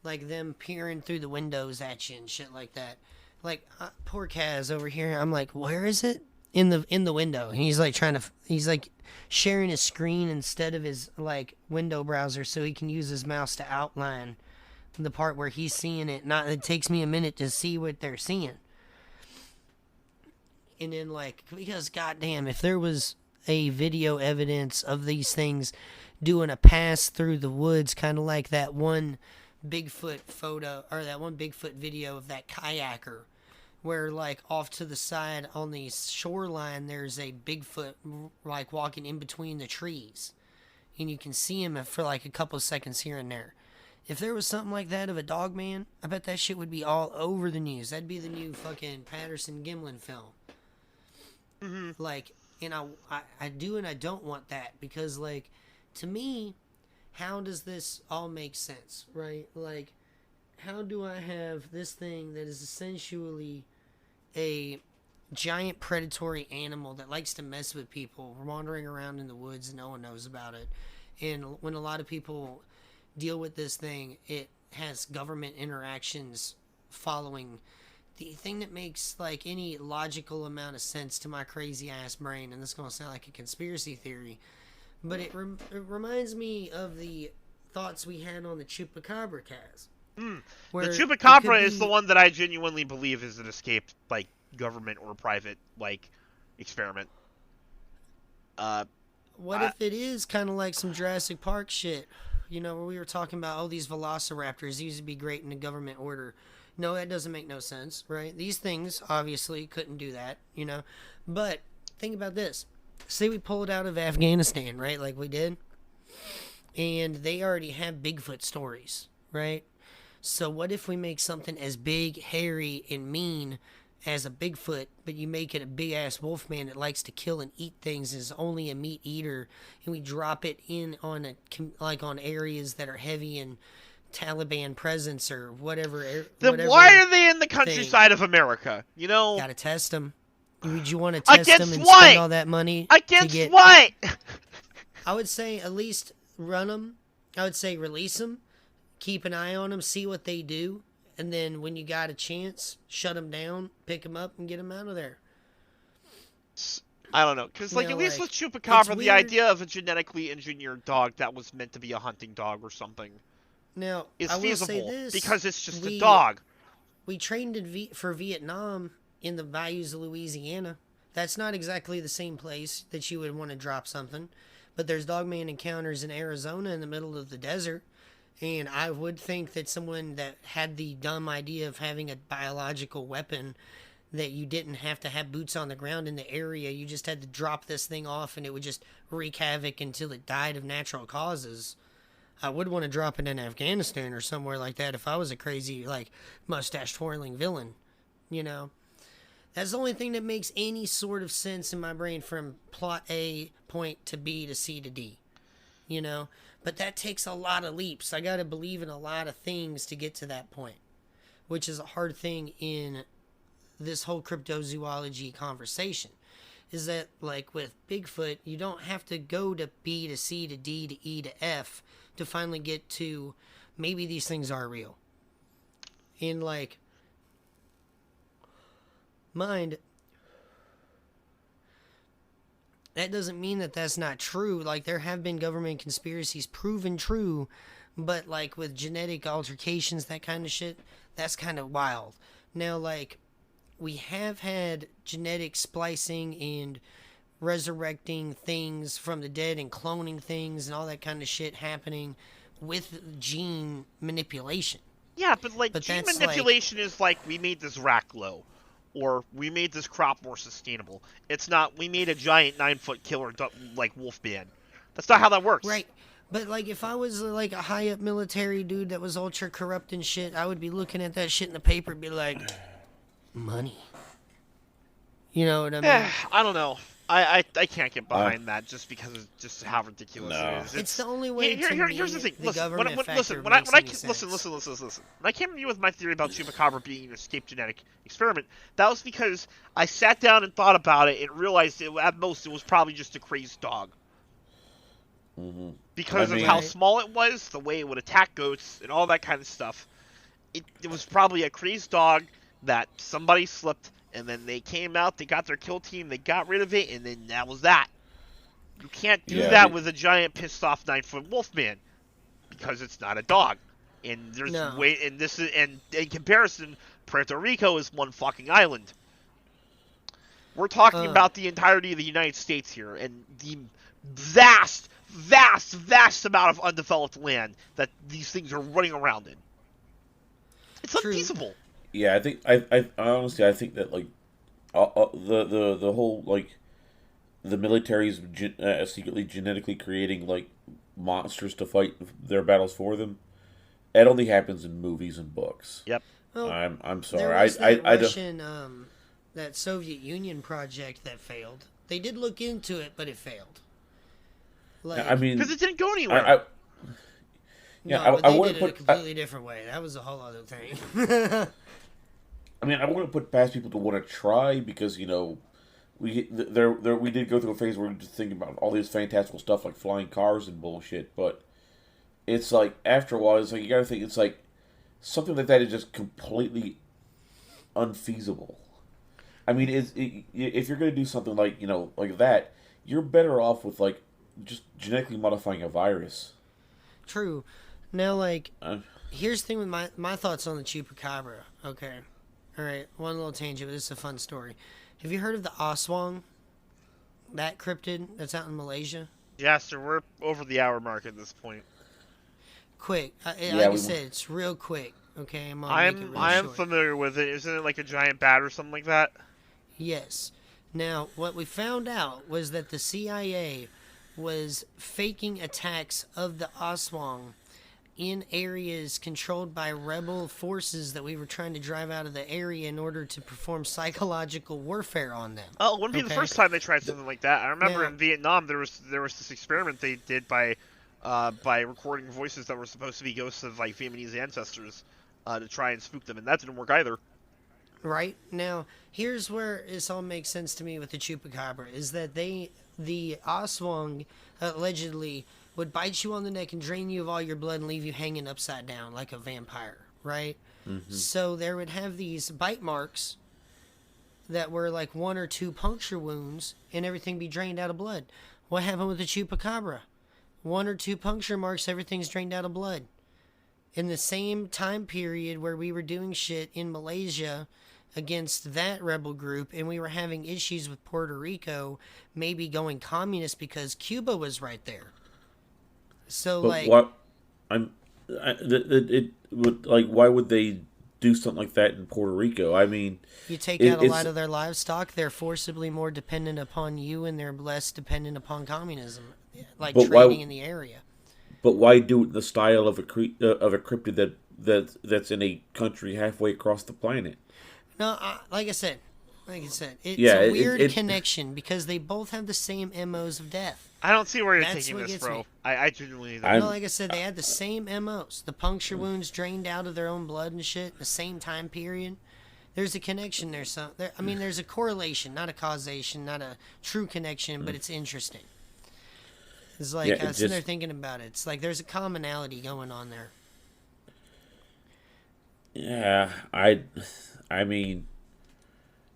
like them peering through the windows at you and shit like that. Like poor Kaz over here. I'm like, where is it? In the window. And he's like he's like sharing his screen instead of his like window browser, so he can use his mouse to outline the part where he's seeing it. It takes me a minute to see what they're seeing. And then like, because goddamn, if there was a video evidence of these things doing a pass through the woods, kind of like that one Bigfoot photo or that one Bigfoot video of that kayaker, where like off to the side on the shoreline there's a Bigfoot like walking in between the trees, and you can see him for like a couple of seconds here and there. If there was something like that of a dog man, I bet that shit would be all over the news. That'd be the new fucking Patterson Gimlin film. Mm-hmm. Like, and I do and I don't want that, because like, to me, how does this all make sense, right? Like, how do I have this thing that is essentially a giant predatory animal that likes to mess with people wandering around in the woods and no one knows about it? And when a lot of people deal with this thing, it has government interactions following. The thing that makes like any logical amount of sense to my crazy ass brain, and this is going to sound like a conspiracy theory, but it reminds me of the thoughts we had on the Chupacabra cast. The Chupacabra is the one that I genuinely believe is an escaped, like, government or private, like, experiment. What if it is kind of like some Jurassic Park shit? You know, where we were talking about, oh, these velociraptors used to be great in the government order. No, that doesn't make no sense, right? These things, obviously, couldn't do that, you know? But, think about this. Say we pull it out of Afghanistan, right, like we did? And they already have Bigfoot stories, right? So what if we make something as big, hairy, and mean as a Bigfoot, but you make it a big-ass wolfman that likes to kill and eat things, is only a meat eater, and we drop it in on on areas that are heavy in Taliban presence or whatever. Then why are they in the countryside of America? You know, gotta test them. Would you want to test them and what? spend all that money against what? I would say at least run them. I would say release them, keep an eye on them, see what they do, and then when you got a chance, shut them down, pick them up, and get them out of there. I don't know, because like, at least with Chupacabra, the idea of a genetically engineered dog that was meant to be a hunting dog or something now is I will feasible, say this, because it's just a dog. We trained for Vietnam in the bayous of Louisiana. That's not exactly the same place that you would want to drop something, but there's dogman encounters in Arizona in the middle of the desert, and I would think that someone that had the dumb idea of having a biological weapon, that you didn't have to have boots on the ground in the area, you just had to drop this thing off and it would just wreak havoc until it died of natural causes. I would want to drop it in Afghanistan or somewhere like that if I was a crazy, like, mustache-twirling villain, you know? That's the only thing that makes any sort of sense in my brain, from plot A point to B to C to D, you know? But that takes a lot of leaps. I gotta believe in a lot of things to get to that point, which is a hard thing in this whole cryptozoology conversation. Is that, like, with Bigfoot, you don't have to go to B to C to D to E to F to finally get to maybe these things are real. And, like, mind, that doesn't mean that that's not true. Like, there have been government conspiracies proven true, but, like, with genetic altercations, that kind of shit, that's kind of wild. Now, like, we have had genetic splicing and resurrecting things from the dead and cloning things and all that kind of shit happening with gene manipulation. Yeah, but like, gene manipulation is like, we made this rack low, or we made this crop more sustainable. It's not, we made a giant 9-foot killer like wolfman. That's not how that works. Right. But, like, if I was, like, a high-up military dude that was ultra corrupt and shit, I would be looking at that shit in the paper and be like, money. You know what I mean? I don't know. I can't get behind that, just because of just how ridiculous it is. It's the only way. Here's the thing. Listen, when I came to you with my theory about Chupacabra being an escaped genetic experiment, that was because I sat down and thought about it and realized at most it was probably just a crazed dog. Because I of mean- how Right. small it was, the way it would attack goats, and all that kind of stuff. It was probably a crazed dog that somebody slipped, and then they came out, they got their kill team, they got rid of it, and then that was that. You can't do Yeah, that with a giant pissed off 9-foot wolfman because it's not a dog. And there's No. and in comparison, Puerto Rico is one fucking island. We're talking about the entirety of the United States here, and the vast, vast, vast amount of undeveloped land that these things are running around in. It's True. unfeasible. Yeah, I think I honestly I think that like the whole like the military's secretly genetically creating like monsters to fight their battles for them. It only happens in movies and books. Yep. Well, I'm there sorry. was that I don't. Russian, that Soviet Union project that failed. They did look into it, but it failed. Like, I mean, Because it didn't go anywhere. no, I but they wouldn't did it a put. completely different way. That was a whole other thing. I mean, I wouldn't put past people to want to try because we did go through a phase where we were just thinking about all this fantastical stuff like flying cars and bullshit. But it's like after a while, it's like you got to think it's like something like that is just completely unfeasible. I mean, if you're going to do something like like that, you're better off with like just genetically modifying a virus. True. Now, like, here's the thing with my thoughts on the chupacabra. Okay. All right. One little tangent, but this is a fun story. Have you heard of the Aswang? That cryptid that's out in Malaysia? Jaster, we're over the hour mark at this point. Quick. Yeah, Like I we- said, it's real quick. Okay, I'm gonna make it real I am short. familiar with it. Isn't it like a giant bat or something like that? Yes. Now, what we found out was that the CIA was faking attacks of the Aswang in areas controlled by rebel forces that we were trying to drive out of the area in order to perform psychological warfare on them. Oh, it wouldn't be the Okay. first time they tried something like that. I remember Now- in Vietnam there was this experiment they did by recording voices that were supposed to be ghosts of like Vietnamese ancestors to try and spook them, and that didn't work either. Right? Now, here's where this all makes sense to me with the chupacabra, is that the Aswang allegedly would bite you on the neck and drain you of all your blood and leave you hanging upside down like a vampire, right? So there would have these bite marks that were like 1 or 2 puncture wounds and everything be drained out of blood. What happened with the chupacabra? 1 or 2 puncture marks, everything's drained out of blood. In the same time period where we were doing shit in Malaysia against that rebel group and we were having issues with Puerto Rico maybe going communist because Cuba was right there. So But like what it would like? Why would they do something like that in Puerto Rico? I mean, you take it- out a it's- lot of their livestock, they're forcibly more dependent upon you and they're less dependent upon communism, like But why- trading in the area. but why do it in the style of a cryptid that's in a country halfway across the planet? No, like I said, it's Yeah, a it- weird it- connection because they both have the same MOs of death. I don't see where you're That's taking what this, gets bro. me. I genuinely don't. I'm- No, like I said, they had the same MOs. The puncture wounds drained out of their own blood and shit, the same time period. There's a connection there. There's a correlation, not a causation, not a true connection, but it's interesting. It's like, Yeah, I it was sitting there just- thinking about it. It's like there's a commonality going on there. Yeah, I mean,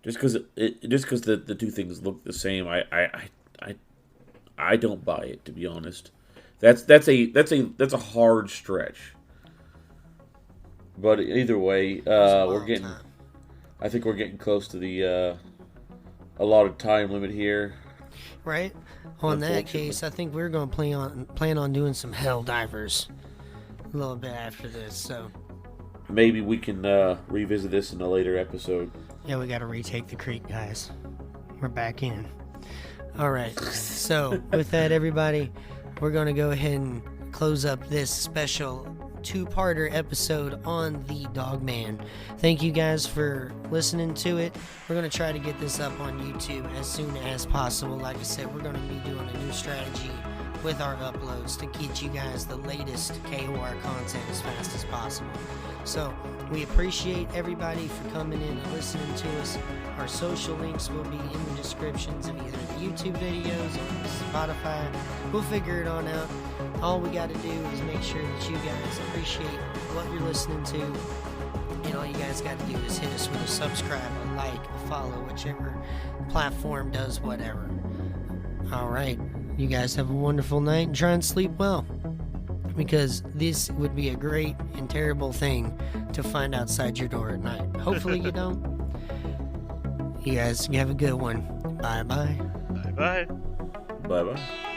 just because the two things look the same, I don't buy it, to be honest. That's a hard stretch. But either way, It's a we're wild getting. time. I think we're getting close to the allotted time limit here. Right? On that Unfortunately. case, I think we're going to plan on doing some Hell Divers a little bit after this. So, Maybe we can revisit this in a later episode. yeah, we got to retake the creek, guys. We're back in. All right. So, with that, everybody, we're going to go ahead and close up this special 2-parter episode on the Dogman. Thank you guys for listening to it. We're going to try to get this up on YouTube as soon as possible. Like I said, we're going to be doing a new strategy with our uploads to get you guys the latest KOR content as fast as possible. So, we appreciate everybody for coming in and listening to us. Our social links will be in the descriptions of either the YouTube videos or Spotify. We'll figure it on out. All we got to do is make sure that you guys appreciate what you're listening to. And all you guys got to do is hit us with a subscribe, a like, a follow, whichever platform does whatever. Alright, you guys have a wonderful night and try and sleep well. Because this would be a great and terrible thing to find outside your door at night. Hopefully you don't. You guys have a good one. Bye-bye. Bye-bye. Bye bye.